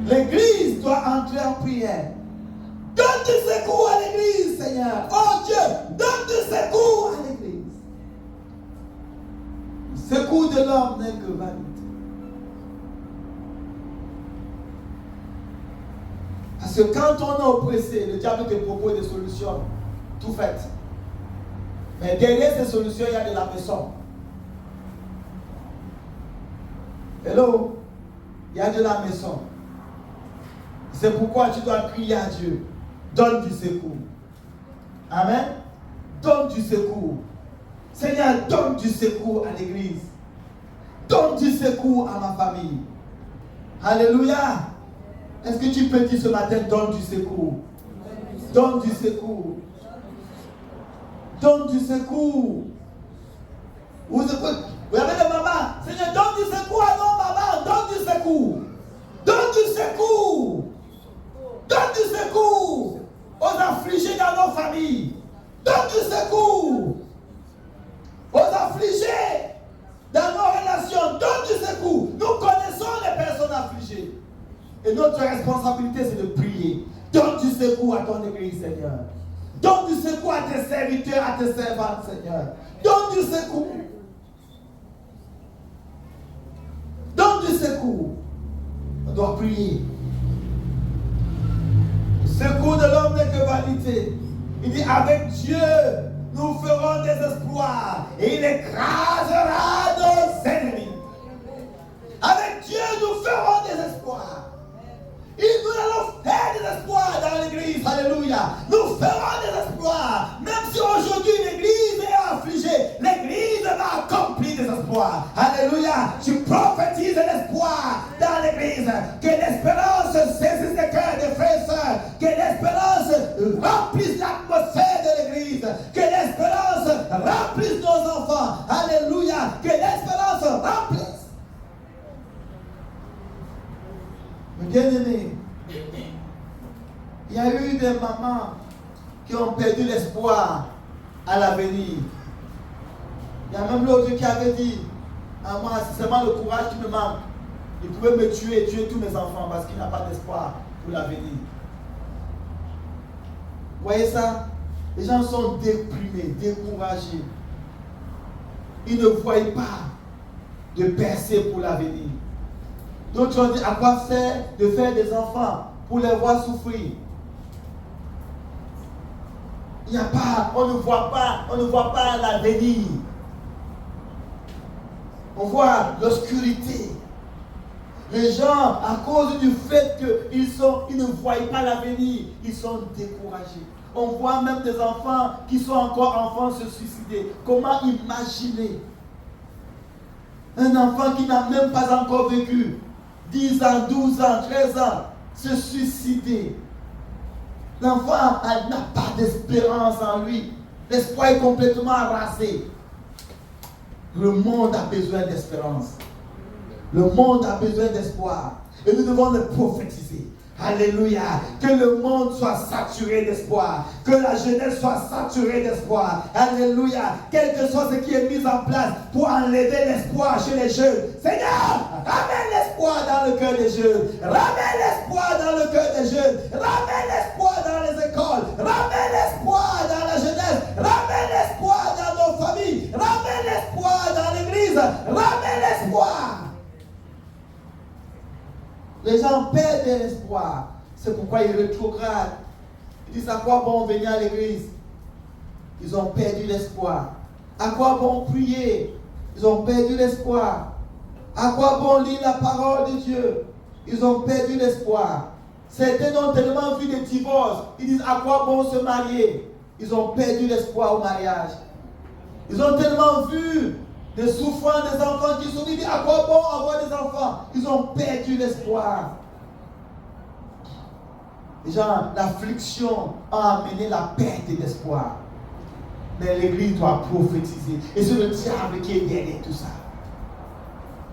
A: L'église doit entrer en prière. Donne du secours à l'église, Seigneur. Oh Dieu, donne du secours à l'église. Le secours de l'homme n'est que vanité. Parce que quand on est oppressé, le diable te propose des solutions tout faites. Mais derrière ces solutions, il y a de la maison. Hello? Il y a de la maison. C'est pourquoi tu dois crier à Dieu. Donne du secours. Amen. Donne du secours. Seigneur, donne du secours à l'église. Donne du secours à ma famille. Alléluia. Est-ce que tu peux dire ce matin, donne du secours? Donne du secours. Donne du secours. Vous avez des mamans. Seigneur, donne du secours à nos mamans. Donne du secours. Donne du secours. Donne du secours aux affligés dans nos familles. Donne du secours aux affligés dans nos relations. Donne du secours. Nous connaissons les personnes affligées. Et notre responsabilité, c'est de prier. Donne du secours à ton église, Seigneur. Donne du secours à tes serviteurs, à tes servantes, Seigneur. Donne du secours. Donne du secours. On doit prier. Le secours de l'homme n'est que vanité. Il dit, avec Dieu, nous ferons des exploits. Et il écrasera nos ennemis. Avec Dieu, nous ferons des exploits. Et nous allons faire des exploits dans l'église. Alléluia. Nous ferons des exploits. Même si aujourd'hui l'église est affligée, l'église va accomplir des exploits. Alléluia. Je prophétise l'espoir dans l'église. Que l'espérance saisisse les cœurs des frères et sœurs. Que l'espérance remplisse l'atmosphère de l'église. Que l'espérance remplisse nos enfants. Alléluia. Que l'espérance remplisse. Bien-aimés, il y a eu des mamans qui ont perdu l'espoir à l'avenir. Il y a même l'autre qui avait dit à moi, c'est seulement le courage qui me manque. Il pouvait me tuer et tuer tous mes enfants parce qu'il n'a pas d'espoir pour l'avenir. Vous voyez ça? Les gens sont déprimés, découragés. Ils ne voient pas de percée pour l'avenir. D'autres ont dit à quoi faire de faire des enfants pour les voir souffrir. Il n'y a pas, on ne voit pas l'avenir. On voit l'obscurité. Les gens, à cause du fait qu'ils ne voient pas l'avenir, ils sont découragés. On voit même des enfants qui sont encore enfants se suicider. Comment imaginer un enfant qui n'a même pas encore vécu 10 ans, 12 ans, 13 ans, se suicider. L'enfant n'a pas d'espérance en lui. L'espoir est complètement arrasé. Le monde a besoin d'espérance. Le monde a besoin d'espoir. Et nous devons le prophétiser. Alléluia. Que le monde soit saturé d'espoir. Que la jeunesse soit saturée d'espoir. Alléluia. Quel que soit ce qui est mis en place pour enlever l'espoir chez les jeunes. Seigneur, ramène l'espoir dans le cœur des jeunes. Ramène l'espoir dans le cœur des jeunes. Ramène l'espoir dans les écoles. Ramène l'espoir dans la jeunesse. Ramène l'espoir dans Les gens perdent l'espoir. C'est pourquoi ils rétrogradent. Ils disent à quoi bon venir à l'église? Ils ont perdu l'espoir. À quoi bon prier? Ils ont perdu l'espoir. À quoi bon lire la parole de Dieu? Ils ont perdu l'espoir. Certains ont tellement vu des divorces. Ils disent à quoi bon se marier? Ils ont perdu l'espoir au mariage. Ils ont tellement vu des souffrances des enfants qui sont dit à quoi bon avoir des enfants? Ils ont perdu l'espoir. Les gens, l'affliction a amené la perte d'espoir. Mais l'église doit prophétiser. Et c'est le diable qui est derrière tout ça.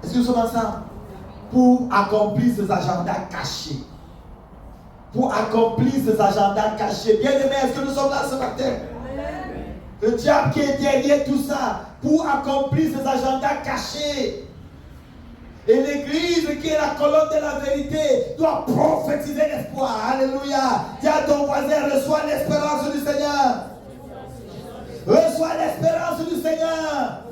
A: Est-ce que nous sommes ensemble? Pour accomplir ces agendas cachés. Pour accomplir ces agendas cachés. Bien aimés, est-ce que nous sommes là ce matin? Le diable qui est derrière tout ça. Pour accomplir ces agendas cachés. Et l'église qui est la colonne de la vérité doit prophétiser l'espoir. Alléluia. Dis à ton voisin, reçois l'espérance du Seigneur. Reçois l'espérance du Seigneur.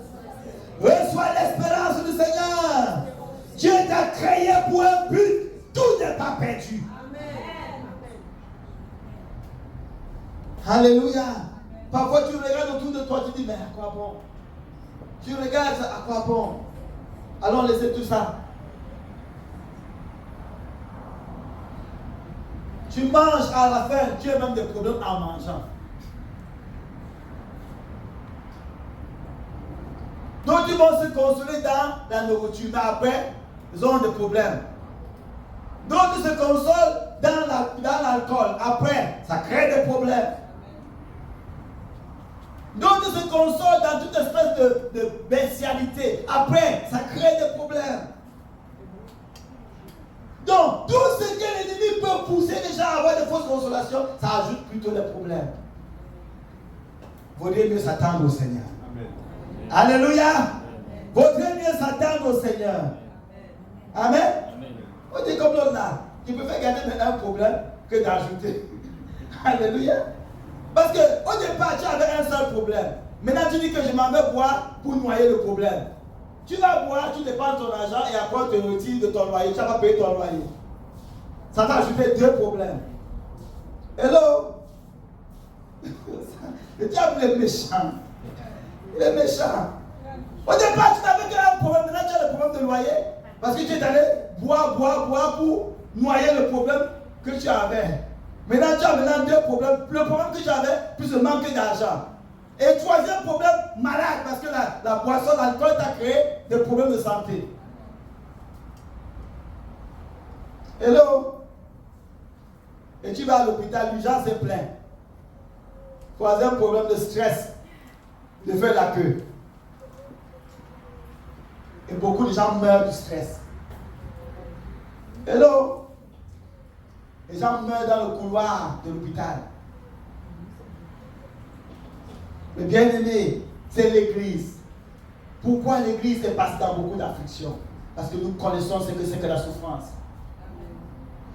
A: Reçois l'espérance du Seigneur. Dieu t'a créé pour un but. Tout n'est pas perdu. Amen. Alléluia. Parfois tu regardes autour de toi, tu dis, mais à quoi bon? Tu regardes, à quoi bon? Allons laisser tout ça. Tu manges à la fin, tu as même des problèmes en mangeant. Donc ils vont se consoler dans la nourriture, mais après, ils ont des problèmes. D'autres se consolent dans l'alcool, après, ça crée des problèmes. D'autres se consolent dans toute espèce de bestialité, après, ça crée des problèmes. Donc, tout ce que l'ennemi peut pousser les gens à avoir de fausses consolations, ça ajoute plutôt des problèmes. Vaudrait mieux s'attendre au Seigneur. Amen. Alléluia. Vaudrait mieux s'attendre au Seigneur. Amen. Amen. On dit comme l'autre là, il préfère garder maintenant un problème que d'ajouter. Alléluia. Parce qu'au départ, tu avais un seul problème. Maintenant, tu dis que je m'en vais boire pour noyer le problème. Tu vas boire, tu dépenses ton argent et après on te retire de ton loyer. Tu vas pas payer ton loyer. Ça t'a ajouté 2 problèmes. Hello? Le diable est méchant. Il est méchant. Au départ, tu n'avais qu'un problème. Maintenant, tu as le problème de loyer. Parce que tu es allé boire pour noyer le problème que tu avais. Maintenant, tu as 2 problèmes. Le problème que tu avais, plus le manque d'argent. Et 3e problème, malade. Parce que la boisson, l'alcool t'a créé des problèmes de santé. Hello? Et tu vas à l'hôpital, les gens se plaignent. 3e problème de stress, de faire la queue. Et beaucoup de gens meurent du stress. Hello? Les gens meurent dans le couloir de l'hôpital. Mais bien aimé, c'est l'église. Pourquoi l'église est passée dans beaucoup d'afflictions? Parce que nous connaissons ce que c'est que la souffrance.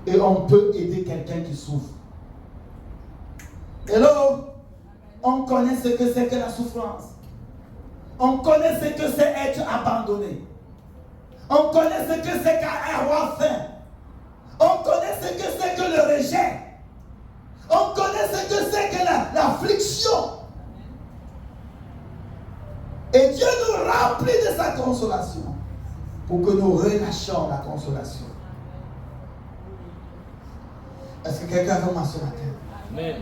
A: Et on peut aider quelqu'un qui souffre. Hello? On connaît ce que c'est que la souffrance. On connaît ce que c'est être abandonné. On connaît ce que c'est qu'avoir faim. On connaît ce que c'est que le rejet. On connaît ce que c'est que l'affliction. Et Dieu nous remplit de sa consolation pour que nous relâchions la consolation. Est-ce que quelqu'un veut m'en ce matin? Amen.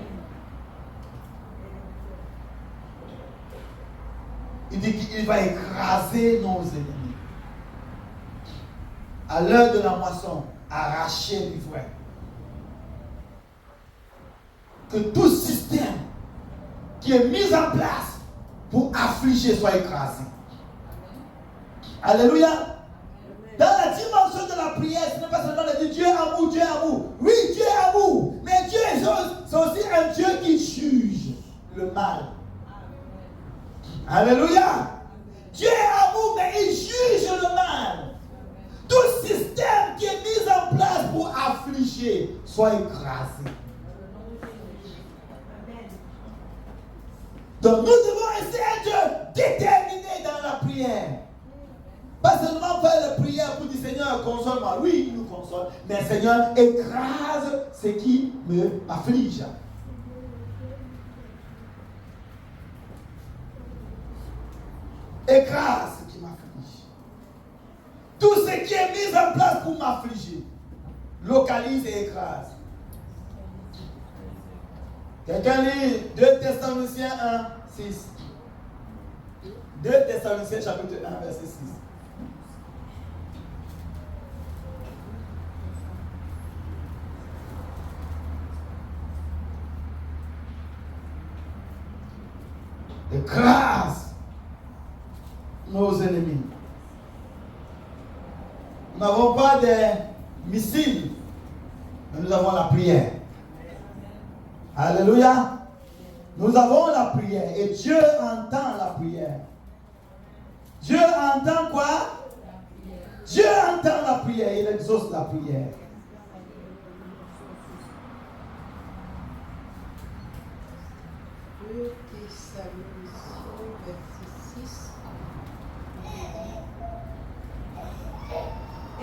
A: Il dit qu'il va écraser nos ennemis. À l'heure de la moisson, arracher l'ivraie. Que tout système qui est mis en place pour affliger soit écrasé. Alléluia. Dans la dimension de la prière, ce n'est pas seulement de dire Dieu est amour, Dieu est amour. Oui, Dieu est amour. Mais Dieu c'est aussi un Dieu qui juge le mal. Alléluia. Dieu est amour, mais il juge le mal. Tout système qui est mis en place pour affliger soit écrasé. Donc nous devons essayer de déterminer dans la prière. Pas seulement faire la prière prière pour dire Seigneur, console-moi. Oui, il nous console. Mais Seigneur, écrase ce qui m'afflige. Écrase ce qui m'afflige. Tout ce qui est mis en place pour m'affliger, localise et écrase. Quelqu'un lit 2 Thessaloniciens 1, 6. 2 Thessaloniciens chapitre 1, verset 6. Écrase nos ennemis. Nous n'avons pas des missiles, mais nous avons la prière. Alléluia. Nous avons la prière et Dieu entend la prière. Dieu entend quoi? Dieu entend la prière, il exauce la prière.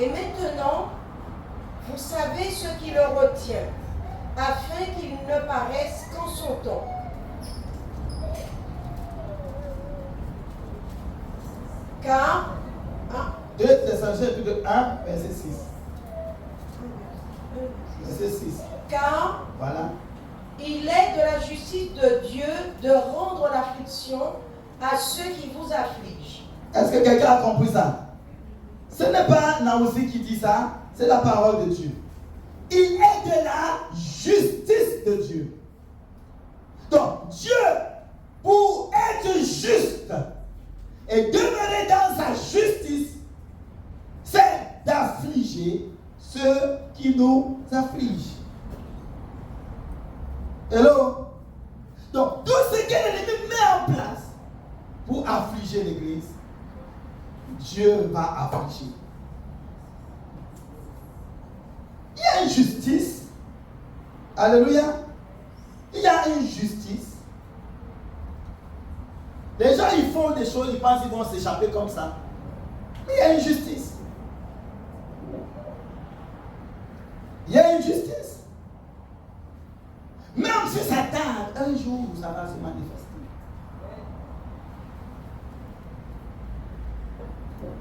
B: Et maintenant, vous savez ce qui le retient, afin qu'il ne paraisse qu'en son temps. Car,
A: 2 Thessaloniciens chapitre 1, verset 6. Verset 6.
B: Car,
A: Voilà.
B: il est de la justice de Dieu de rendre l'affliction à ceux qui vous affligent.
A: Est-ce que quelqu'un a compris ça? Ce n'est pas Naousi qui dit ça, c'est la parole de Dieu. Il est de la justice de Dieu. Donc, Dieu, pour être juste et demeurer dans sa justice, c'est d'affliger ceux qui nous affligent. Hello? Donc, tout ce que l'ennemi met en place pour affliger l'Église, Dieu va affliger. Il y a une justice. Alléluia. Il y a une justice. Les gens, ils font des choses, ils pensent qu'ils vont s'échapper comme ça. Mais il y a une justice. Il y a une justice. Même si ça tarde, un jour, ça va se manifester.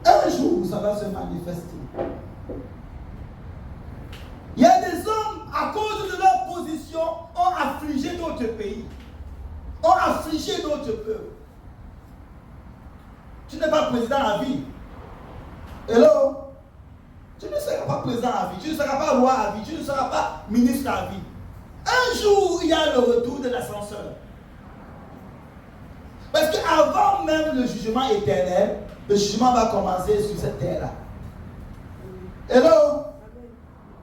A: Un jour, ça va se manifester. Il y a des hommes, à cause de leur position, ont affligé d'autres pays, ont affligé d'autres peuples. Tu n'es pas président à vie. Hello? Tu ne seras pas président à vie, tu ne seras pas roi à vie, tu ne seras pas ministre à vie. Un jour, il y a le retour de l'ascenseur. Parce qu'avant même le jugement éternel, le jugement va commencer sur cette terre-là. Hello?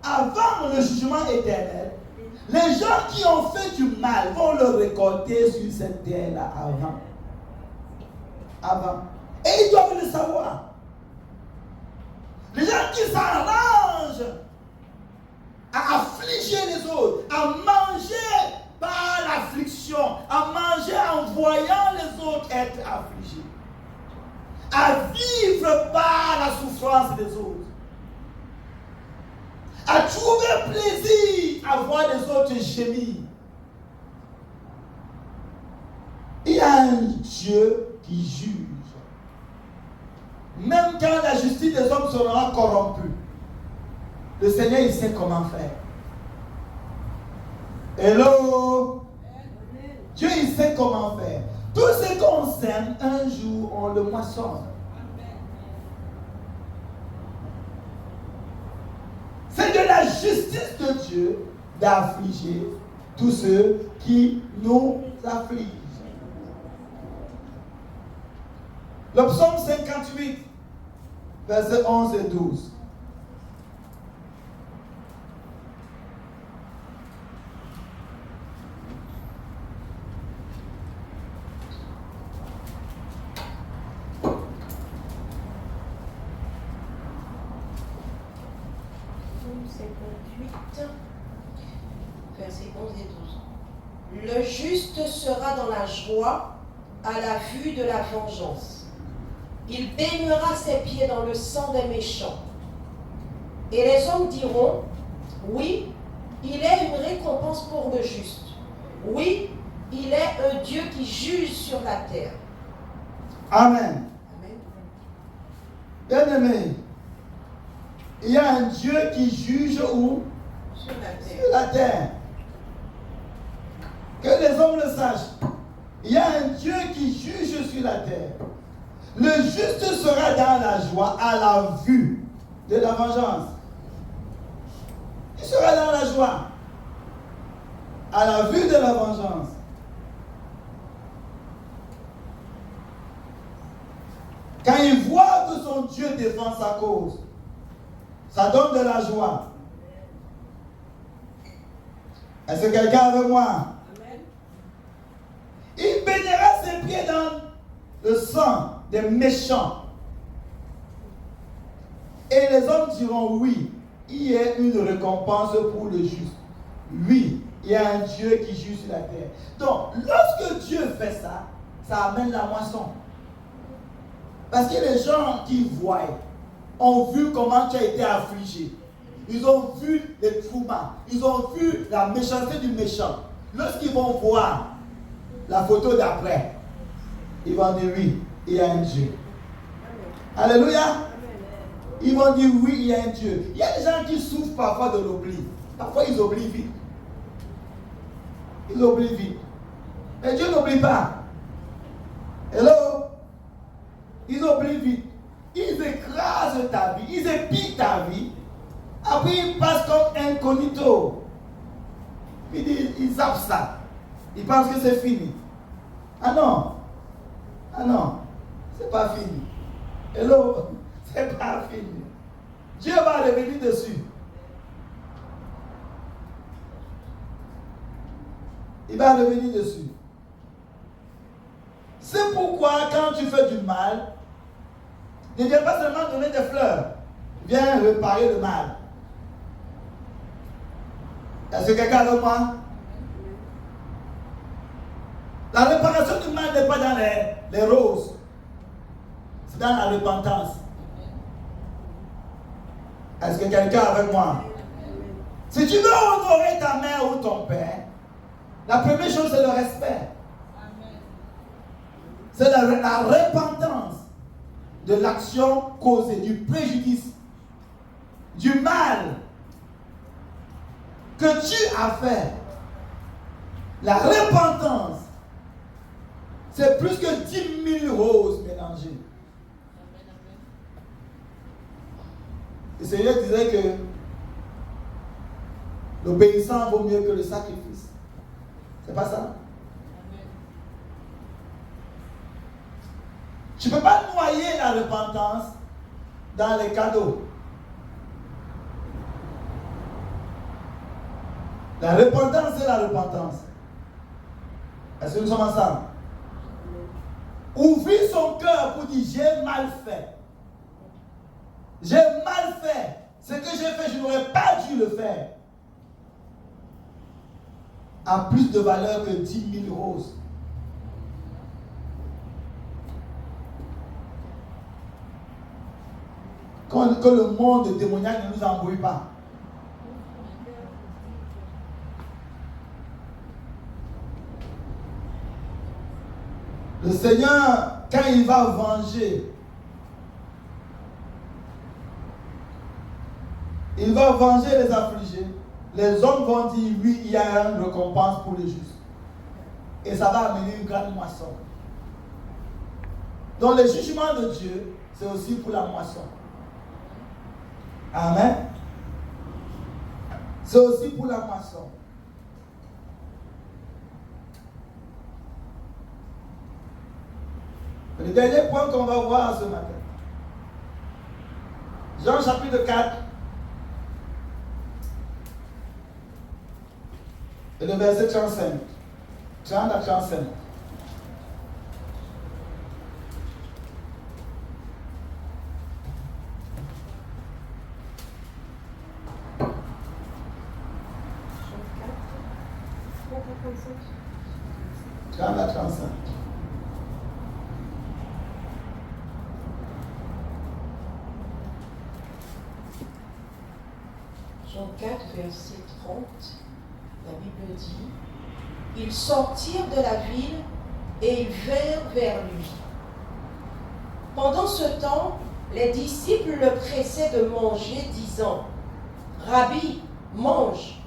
A: Avant le jugement éternel, les gens qui ont fait du mal vont le récolter sur cette terre-là avant. Avant. Et ils doivent le savoir. Les gens qui s'arrangent à affliger les autres, à manger par l'affliction, à manger en voyant les autres être affligés, à vivre par la souffrance des autres, à trouver plaisir à voir les autres gémir. Il y a un Dieu qui juge. Même quand la justice des hommes sera corrompue, le Seigneur, il sait comment faire. Hello? Dieu, il sait comment faire. Tout ce qu'on sème, un jour, on le moissonne. C'est de la justice de Dieu d'affliger tous ceux qui nous affligent. Le psaume 58, versets 11 et 12.
B: Versets 11 et 12. Le juste sera dans la joie à la vue de la vengeance. Il baignera ses pieds dans le sang des méchants. Et les hommes diront, oui, il est une récompense pour le juste. Oui, il est un Dieu qui juge sur la terre.
A: Amen.
B: Amen.
A: Bien-aimé, il y a un Dieu qui juge où?
B: Sur la terre.
A: Sur la terre. Que les hommes le sachent. Il y a un Dieu qui juge sur la terre. Le juste sera dans la joie à la vue de la vengeance. Il sera dans la joie à la vue de la vengeance. Quand il voit que son Dieu défend sa cause, ça donne de la joie. Est-ce que quelqu'un est avec moi?
B: Amen.
A: Il baignera ses pieds dans le sang des méchants. Et les hommes diront oui, il y a une récompense pour le juste. Oui, il y a un Dieu qui juge sur la terre. Donc, lorsque Dieu fait ça, ça amène la moisson. Parce que les gens qui voient ont vu comment tu as été affligé. Ils ont vu les traumas. Ils ont vu la méchanceté du méchant. Lorsqu'ils vont voir la photo d'après, ils vont dire oui, il y a un Dieu. Alléluia. Ils vont dire oui, il y a un Dieu. Il y a des gens qui souffrent parfois de l'oubli. Parfois ils oublient vite. Ils oublient vite. Mais Dieu n'oublie pas. Hello? Ils oublient vite. Ils écrasent ta vie. Ils épient ta vie. Après, ils passent comme incognito. Ils zappent ça. Ils pensent que c'est fini. Ah non. Ah non. C'est pas fini. Hello? C'est pas fini. Dieu va revenir dessus. Il va revenir dessus. C'est pourquoi quand tu fais du mal, ne viens pas seulement donner des fleurs. Viens réparer le mal. Est-ce que quelqu'un avec moi? La réparation du mal n'est pas dans les roses. C'est dans la repentance. Est-ce que quelqu'un est avec moi? Si tu veux honorer ta mère ou ton père, la première chose c'est le respect. C'est la repentance de l'action causée, du préjudice, du mal que tu as fait. La repentance, c'est plus que 10 000 roses mélangées. Le Seigneur disait que l'obéissance vaut mieux que le sacrifice. C'est pas ça? Tu ne peux pas noyer la repentance dans les cadeaux. La repentance, c'est la repentance. Est-ce que nous sommes ensemble? Ouvrir son cœur pour dire j'ai mal fait. J'ai mal fait. Ce que j'ai fait, je n'aurais pas dû le faire. A plus de valeur que 10 000 roses. Que le monde démoniaque ne nous embrouille pas. Le Seigneur, quand il va venger, il va venger les affligés. Les hommes vont dire oui, il y a une récompense pour les justes. Et ça va amener une grande moisson. Donc le jugement de Dieu, c'est aussi pour la moisson. Amen. C'est aussi pour la moisson. Le dernier point qu'on va voir ce matin. Jean chapitre 4. Et le verset 35. 30 à 35. À 35.
B: 4, verset 30, la Bible dit, ils sortirent de la ville et ils vinrent vers lui. Pendant ce temps, les disciples le pressaient de manger, disant, Rabbi, mange.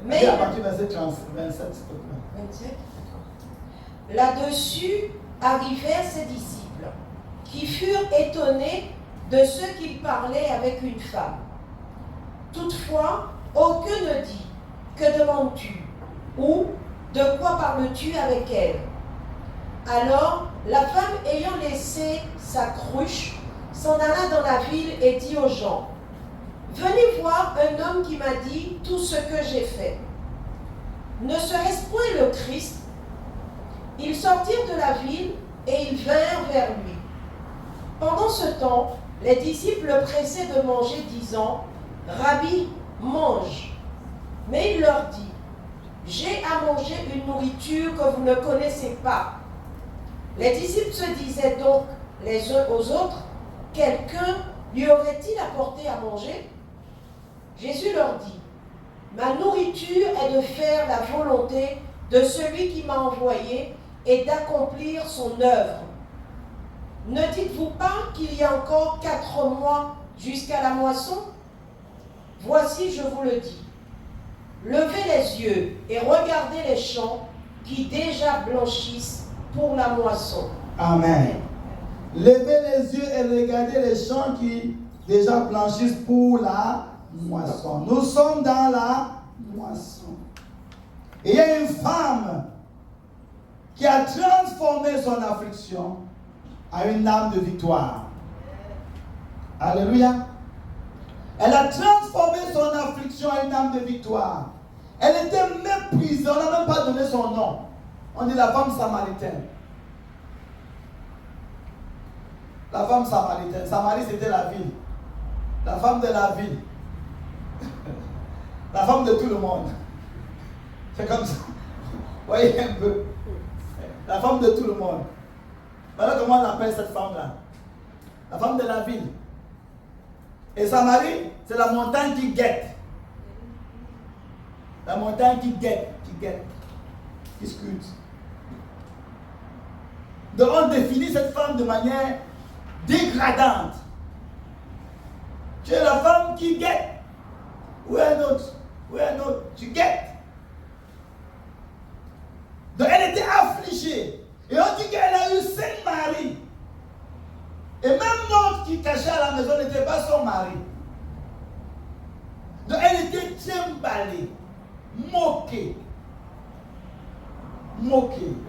B: Mais
A: à partir du verset 27, s'il te plaît.
B: 27, d'accord. Là-dessus arrivèrent ses disciples, qui furent étonnés de ce qu'il parlait avec une femme. Toutefois, aucun ne dit, que demandes-tu? Ou de quoi parles-tu avec elle? Alors, la femme ayant laissé sa cruche, s'en alla dans la ville et dit aux gens, venez voir un homme qui m'a dit tout ce que j'ai fait. Ne serait-ce point le Christ? Ils sortirent de la ville et ils vinrent vers lui. Pendant ce temps, les disciples le pressaient de manger, disant, Rabbi, mange. Mais il leur dit, j'ai à manger une nourriture que vous ne connaissez pas. Les disciples se disaient donc les uns aux autres, quelqu'un lui aurait-il apporté à manger? Jésus leur dit, ma nourriture est de faire la volonté de celui qui m'a envoyé et d'accomplir son œuvre. Ne dites-vous pas qu'il y a encore 4 mois jusqu'à la moisson? Voici, je vous le dis. Levez les yeux et regardez les champs qui déjà blanchissent pour la moisson.
A: Amen. Levez les yeux et regardez les champs qui déjà blanchissent pour la moisson. Nous sommes dans la moisson. Et il y a une femme qui a transformé son affliction en une âme de victoire. Alléluia. Elle a transformé son affliction en une âme de victoire. Elle était méprisée, on n'a même pas donné son nom. On dit la femme samaritaine. La femme samaritaine. Samarie, c'était la ville. La femme de la ville. La femme de tout le monde. C'est comme ça. Voyez un peu. La femme de tout le monde. Voilà comment on appelle cette femme-là. La femme de la ville. Et Samarie, c'est la montagne qui guette. La montagne qui guette, qui scrute. Donc on définit cette femme de manière dégradante. Tu es la femme qui guette. Où est un autre? Où est un autre? Tu guettes. Donc elle était affligée. Et on dit qu'elle a eu 5 maris. Et même l'autre qui cachait à la maison n'était pas son mari. Donc elle était trimballée, moquée,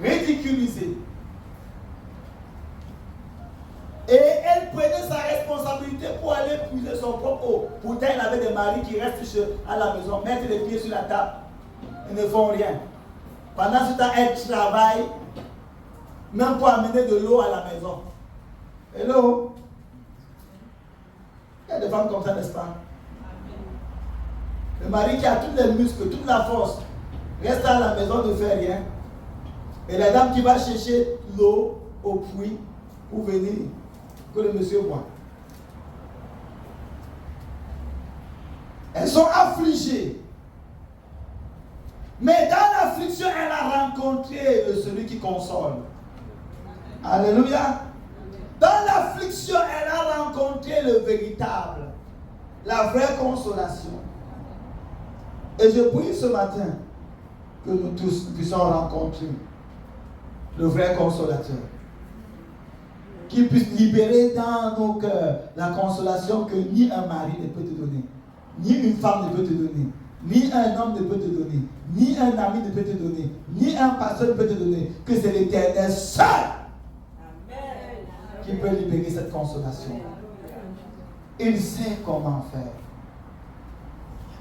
A: ridiculisée. Et elle prenait sa responsabilité pour aller puiser son propre eau. Pourtant, elle avait des maris qui restent à la maison, mettre les pieds sur la table et ne font rien. Pendant ce temps, elle travaille, même pour amener de l'eau à la maison. Hello? Il y a des femmes comme ça, n'est-ce pas? Le mari qui a tous les muscles, toute la force, reste à la maison, ne fait rien. Et la dame qui va chercher l'eau au puits pour venir, que le monsieur boit. Elles sont affligées. Mais dans l'affliction, elle a rencontré celui qui console. Alléluia. Dans l'affliction, elle a rencontré le véritable, la vraie consolation. Et je prie ce matin que nous tous puissions rencontrer le vrai consolateur. Qui puisse libérer dans nos cœurs la consolation que ni un mari ne peut te donner, ni une femme ne peut te donner, ni un homme ne peut te donner, ni un ami ne peut te donner, ni un pasteur ne peut te donner, que c'est l'Éternel seul qui peut libérer cette consolation. Il sait comment faire.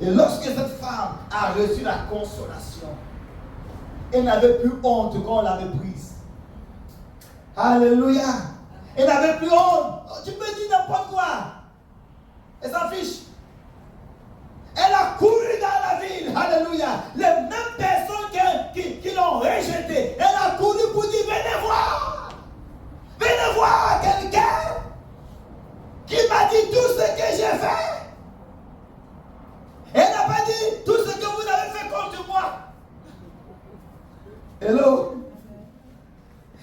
A: Et lorsque cette femme a reçu la consolation, elle n'avait plus honte quand on l'avait prise. Alléluia. Elle n'avait plus honte. Oh, tu peux dire n'importe quoi. Elle s'en fiche. Elle a couru dans la ville. Alléluia. Les mêmes personnes qui l'ont rejetée. Elle a couru pour dire, venez voir. Venez voir quelqu'un qui m'a dit tout ce que j'ai fait. Hello?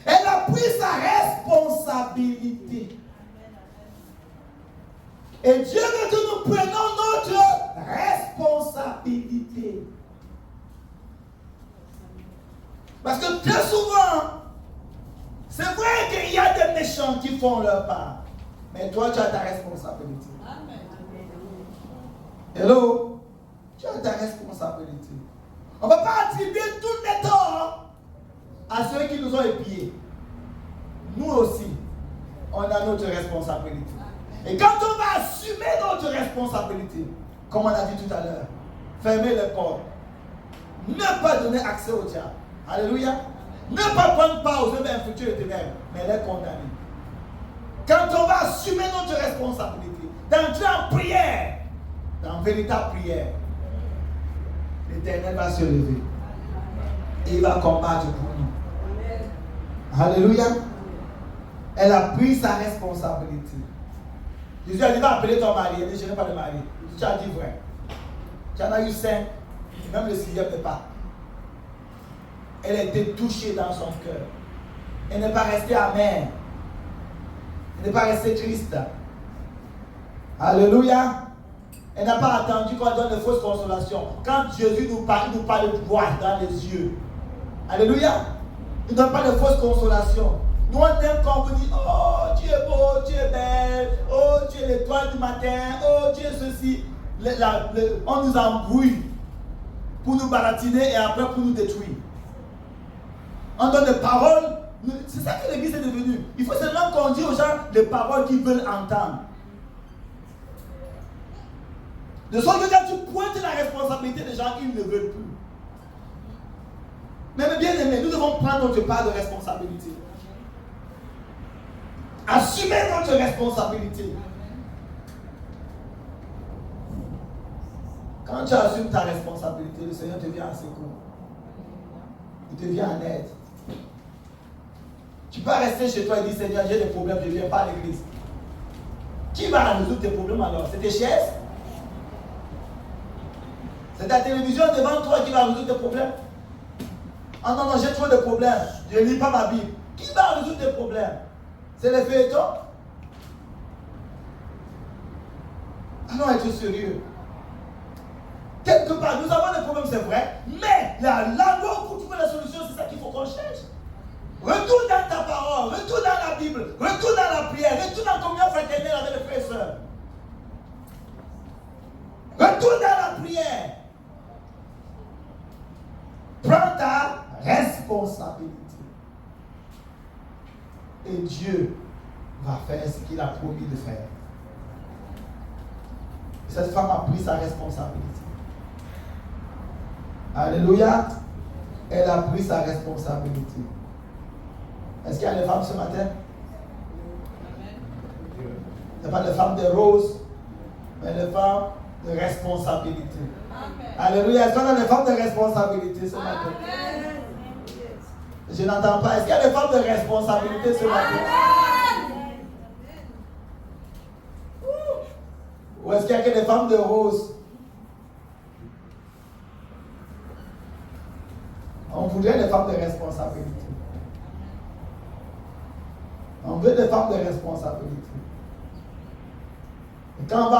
A: Elle a pris sa responsabilité. Et Dieu veut que nous prenions notre responsabilité. Parce que très souvent, c'est vrai qu'il y a des méchants qui font leur part. Mais toi, tu as ta responsabilité.
C: Amen.
A: Hello? Tu as ta responsabilité. On ne va pas attribuer tous les torts à ceux qui nous ont épiés. Nous aussi, on a notre responsabilité. Et quand on va assumer notre responsabilité, comme on a dit tout à l'heure, fermer les portes, ne pas donner accès au diable. Alléluia. Ne pas prendre part aux œuvres infructueuses et ténèbres, mais les condamner. Quand on va assumer notre responsabilité, d'entrer en prière, dans véritable prière, l'Éternel va se lever et il va combattre pour nous. Alléluia. Elle a pris sa responsabilité. Jésus a dit, va appeler ton mari. Elle dit, je n'ai pas de mari. Tu as dit vrai. Tu en as eu 5, même le 6e n'est pas. Elle a été touchée dans son cœur. Elle n'est pas restée amère. Elle n'est pas restée triste. Alléluia. Elle n'a pas attendu qu'on donne de fausses consolations. Quand Jésus nous parle de voir dans les yeux. Alléluia. Il ne donne pas de fausses consolations. Nous on aime quand on vous dit, oh tu es beau, tu es belle, oh tu es l'étoile du matin, oh tu es ceci. On nous embrouille pour nous baratiner et après pour nous détruire. On donne des paroles. C'est ça que l'église est devenue. Il faut seulement qu'on dise aux gens les paroles qu'ils veulent entendre. De sorte que quand tu pointes la responsabilité des gens, ils ne veulent plus. Mais bien aimé, nous devons prendre notre part de responsabilité. Assumer notre responsabilité. Quand tu assumes ta responsabilité, le Seigneur te vient à secours. Il te vient en aide. Tu peux rester chez toi et dire, Seigneur, j'ai des problèmes, je ne viens pas à l'église. Qui va résoudre tes problèmes alors? C'est tes chaises? C'est ta télévision devant toi qui va résoudre tes problèmes? Ah non, non, j'ai trop de problèmes. Je ne lis pas ma Bible. Qui va résoudre tes problèmes? C'est les feuilletons? Allons être sérieux. Quelque part, nous avons des problèmes, c'est vrai, mais l'endroit où trouver la solution, c'est ça qu'il faut qu'on cherche. Retourne dans ta parole, retourne dans la Bible, retourne dans la prière, retourne en communion fraternelle avec les frères et sœurs. Retourne dans la prière. Prends ta responsabilité. Et Dieu va faire ce qu'il a promis de faire. Cette femme a pris sa responsabilité. Alléluia. Elle a pris sa responsabilité. Est-ce qu'il y a des femmes ce matin? Ce n'est pas des femmes de rose, mais des femmes de responsabilité. Amen. Alléluia. Est-ce qu'on a des femmes de responsabilité ce matin? Amen. Je n'entends pas. Est-ce qu'il y a des femmes de responsabilité ce matin? Amen. Ou est-ce qu'il y a que des femmes de rose? On voudrait des femmes de responsabilité. On veut des femmes de responsabilité. Et quand on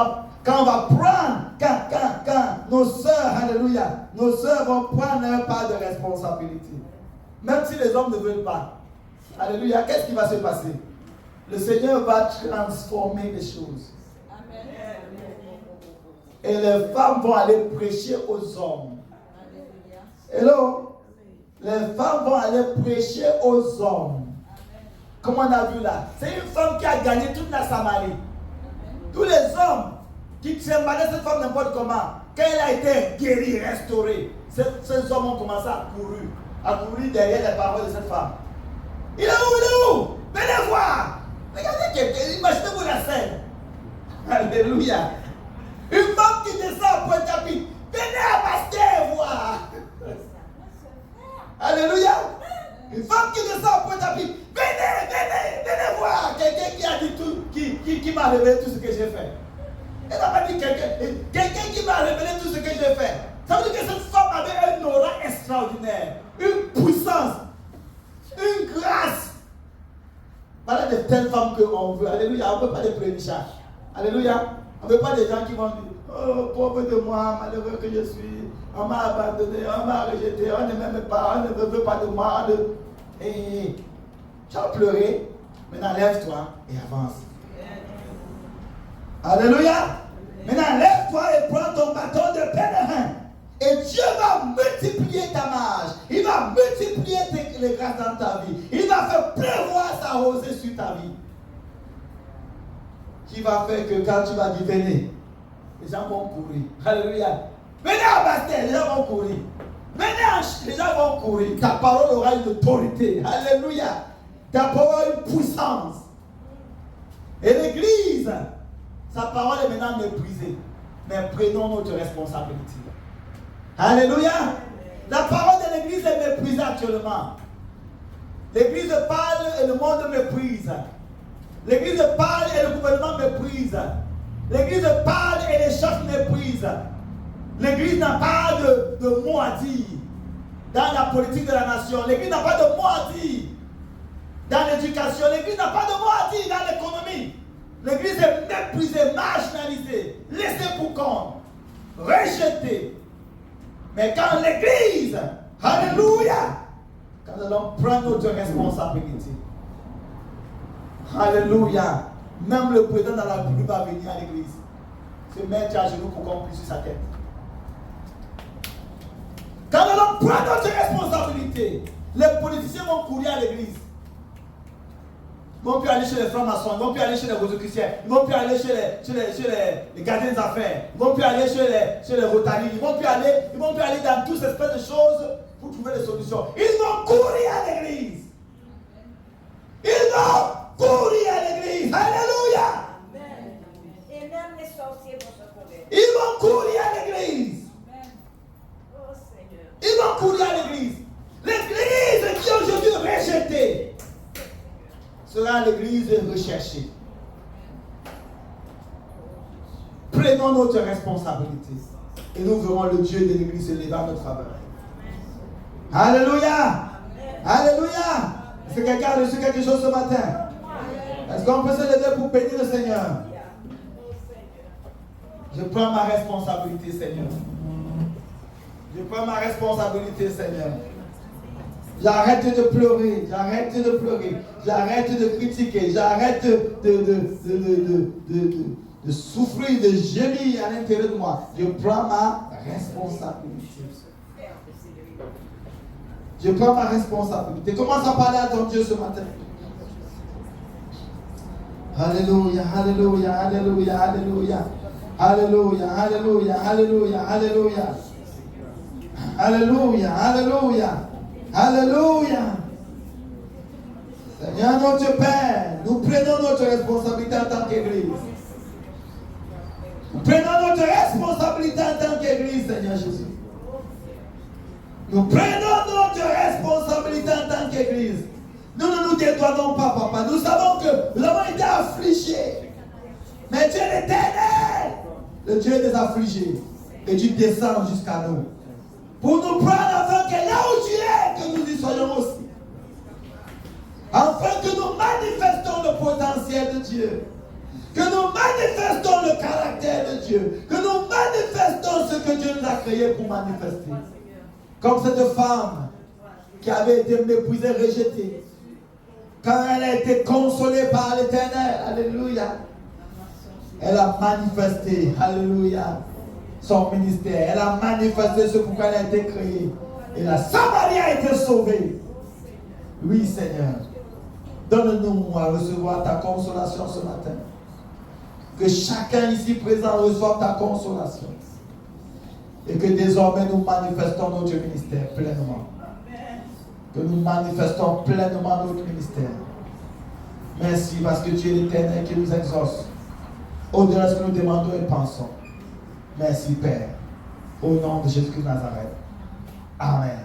A: va prendre, quand nos sœurs, alléluia, nos sœurs vont prendre leur part de responsabilité. Même si les hommes ne veulent pas. Alléluia, qu'est-ce qui va se passer? Le Seigneur va transformer les choses. Amen. Et les femmes vont aller prêcher aux hommes. Hello? Les femmes vont aller prêcher aux hommes. Comme on a vu là, c'est une femme qui a gagné toute la Samarie. Tous les hommes qui trimballaient cette femme n'importe comment, quand elle a été guérie, restaurée, ces hommes ont commencé à courir derrière les paroles de cette femme. Il est où? Venez voir! Regardez quelqu'un, imaginez-vous la scène. Alléluia. Une femme qui descend à Pointe-à-Pitre. Venez à Pasteur voir. Alléluia. Une femme qui descend à Pointe-à-Pitre. Venez voir. Quelqu'un qui a dit tout, qui m'a révélé tout ce que j'ai fait. Elle n'a pas dit quelqu'un qui m'a révélé tout ce que j'ai fait. Ça veut dire que cette femme avait un aura extraordinaire, une puissance. de telles femmes qu'on veut. Alléluia. On ne veut pas des pleurnichards. Alléluia. On ne veut pas des gens qui vont dire, oh, pauvre de moi, malheureux que je suis. On m'a abandonné, on m'a rejeté, on ne m'aime pas, on ne veut pas de moi. Et tu as pleuré. Maintenant, lève-toi et avance. Alléluia. Maintenant, lève-toi et prends ton bâton de pèlerin. Et Dieu va multiplier ta marge. Il va multiplier les grâces dans ta vie. Il va faire pleuvoir sa rosée sur ta vie. Qui va faire que quand tu vas dire venez, les gens vont courir. Alléluia. Venez à Bastille, les gens vont courir. Venez, les gens vont courir. Ta parole aura une autorité. Alléluia. Ta parole aura une puissance. Et l'Église, sa parole est maintenant méprisée. Mais prenons notre responsabilité. Alléluia. La parole de l'Église est méprisée actuellement. L'Église parle et le monde méprise. L'Église parle et le gouvernement méprise. L'Église parle et les chefs méprisent. L'Église n'a pas de mot à dire dans la politique de la nation. L'Église n'a pas de mot à dire dans l'éducation. L'Église n'a pas de mot à dire dans l'économie. L'Église est méprisée, marginalisée, laissée pour compte, rejetée. Mais quand l'Église, alléluia, quand nous allons prendre notre responsabilité, alléluia, même le président de la République va venir à l'Église, se mettre à genoux pour qu'on puisse sur sa tête. Quand nous allons prendre notre responsabilité, les politiciens vont courir à l'Église. Ils ne vont plus aller chez les francs-maçons, ils ne vont plus aller chez les rosicruciens, ils ne vont plus aller chez les gardiens des affaires, ils ne vont plus aller chez les rotaries, ils ne vont plus aller dans toutes ces espèces de choses pour trouver des solutions. Ils vont courir à l'Église. Ils vont courir à l'Église. Alléluia.
C: Amen. Et même les sorciers vont se courir.
A: Ils vont courir à l'Église.
C: Oh Seigneur.
A: Ils vont courir à l'Église. L'Église qui est aujourd'hui rejetée sera l'Église recherchée. Prenons notre responsabilité et nous verrons le Dieu de l'Église se lever en notre faveur. Alléluia. Alléluia. Est-ce que quelqu'un a reçu quelque chose ce matin? Est-ce qu'on peut se lever pour bénir le Seigneur? Je prends ma responsabilité, Seigneur. Je prends ma responsabilité, Seigneur. J'arrête de pleurer, j'arrête de pleurer, j'arrête de critiquer, j'arrête de souffrir, de gémir à l'intérieur de moi. Je prends ma responsabilité. Je prends ma responsabilité. Commence à parler à ton Dieu ce matin. Alléluia, alléluia, alléluia, alléluia. Alléluia, alléluia, alléluia, alléluia. Alléluia, alléluia. Alléluia. Seigneur notre Père, nous prenons notre responsabilité en tant qu'Église. Nous prenons notre responsabilité en tant qu'Église, Seigneur Jésus. Nous prenons notre responsabilité en tant qu'Église. Nous ne nous dédouanons pas, papa. Nous savons que nous avons été affligés. Mais Dieu est éternel, le Dieu des affligés. Et tu descends jusqu'à nous. Pour nous prendre afin que là où tu es, que nous y soyons aussi. Afin que nous manifestons le potentiel de Dieu. Que nous manifestons le caractère de Dieu. Que nous manifestons ce que Dieu nous a créé pour manifester. Comme cette femme qui avait été méprisée, rejetée. Quand elle a été consolée par l'Éternel, alléluia, elle a manifesté, alléluia, son ministère. Elle a manifesté ce pourquoi elle a été créée. Et la Samarie a été sauvée. Oui, Seigneur. Donne-nous à recevoir ta consolation ce matin. Que chacun ici présent reçoive ta consolation. Et que désormais nous manifestons notre ministère pleinement. Que nous manifestons pleinement notre ministère. Merci parce que tu es l'Éternel qui nous exauce. Au-delà de ce que nous demandons et pensons. Merci Père. Au nom de Jésus-Christ de Nazareth. Amen.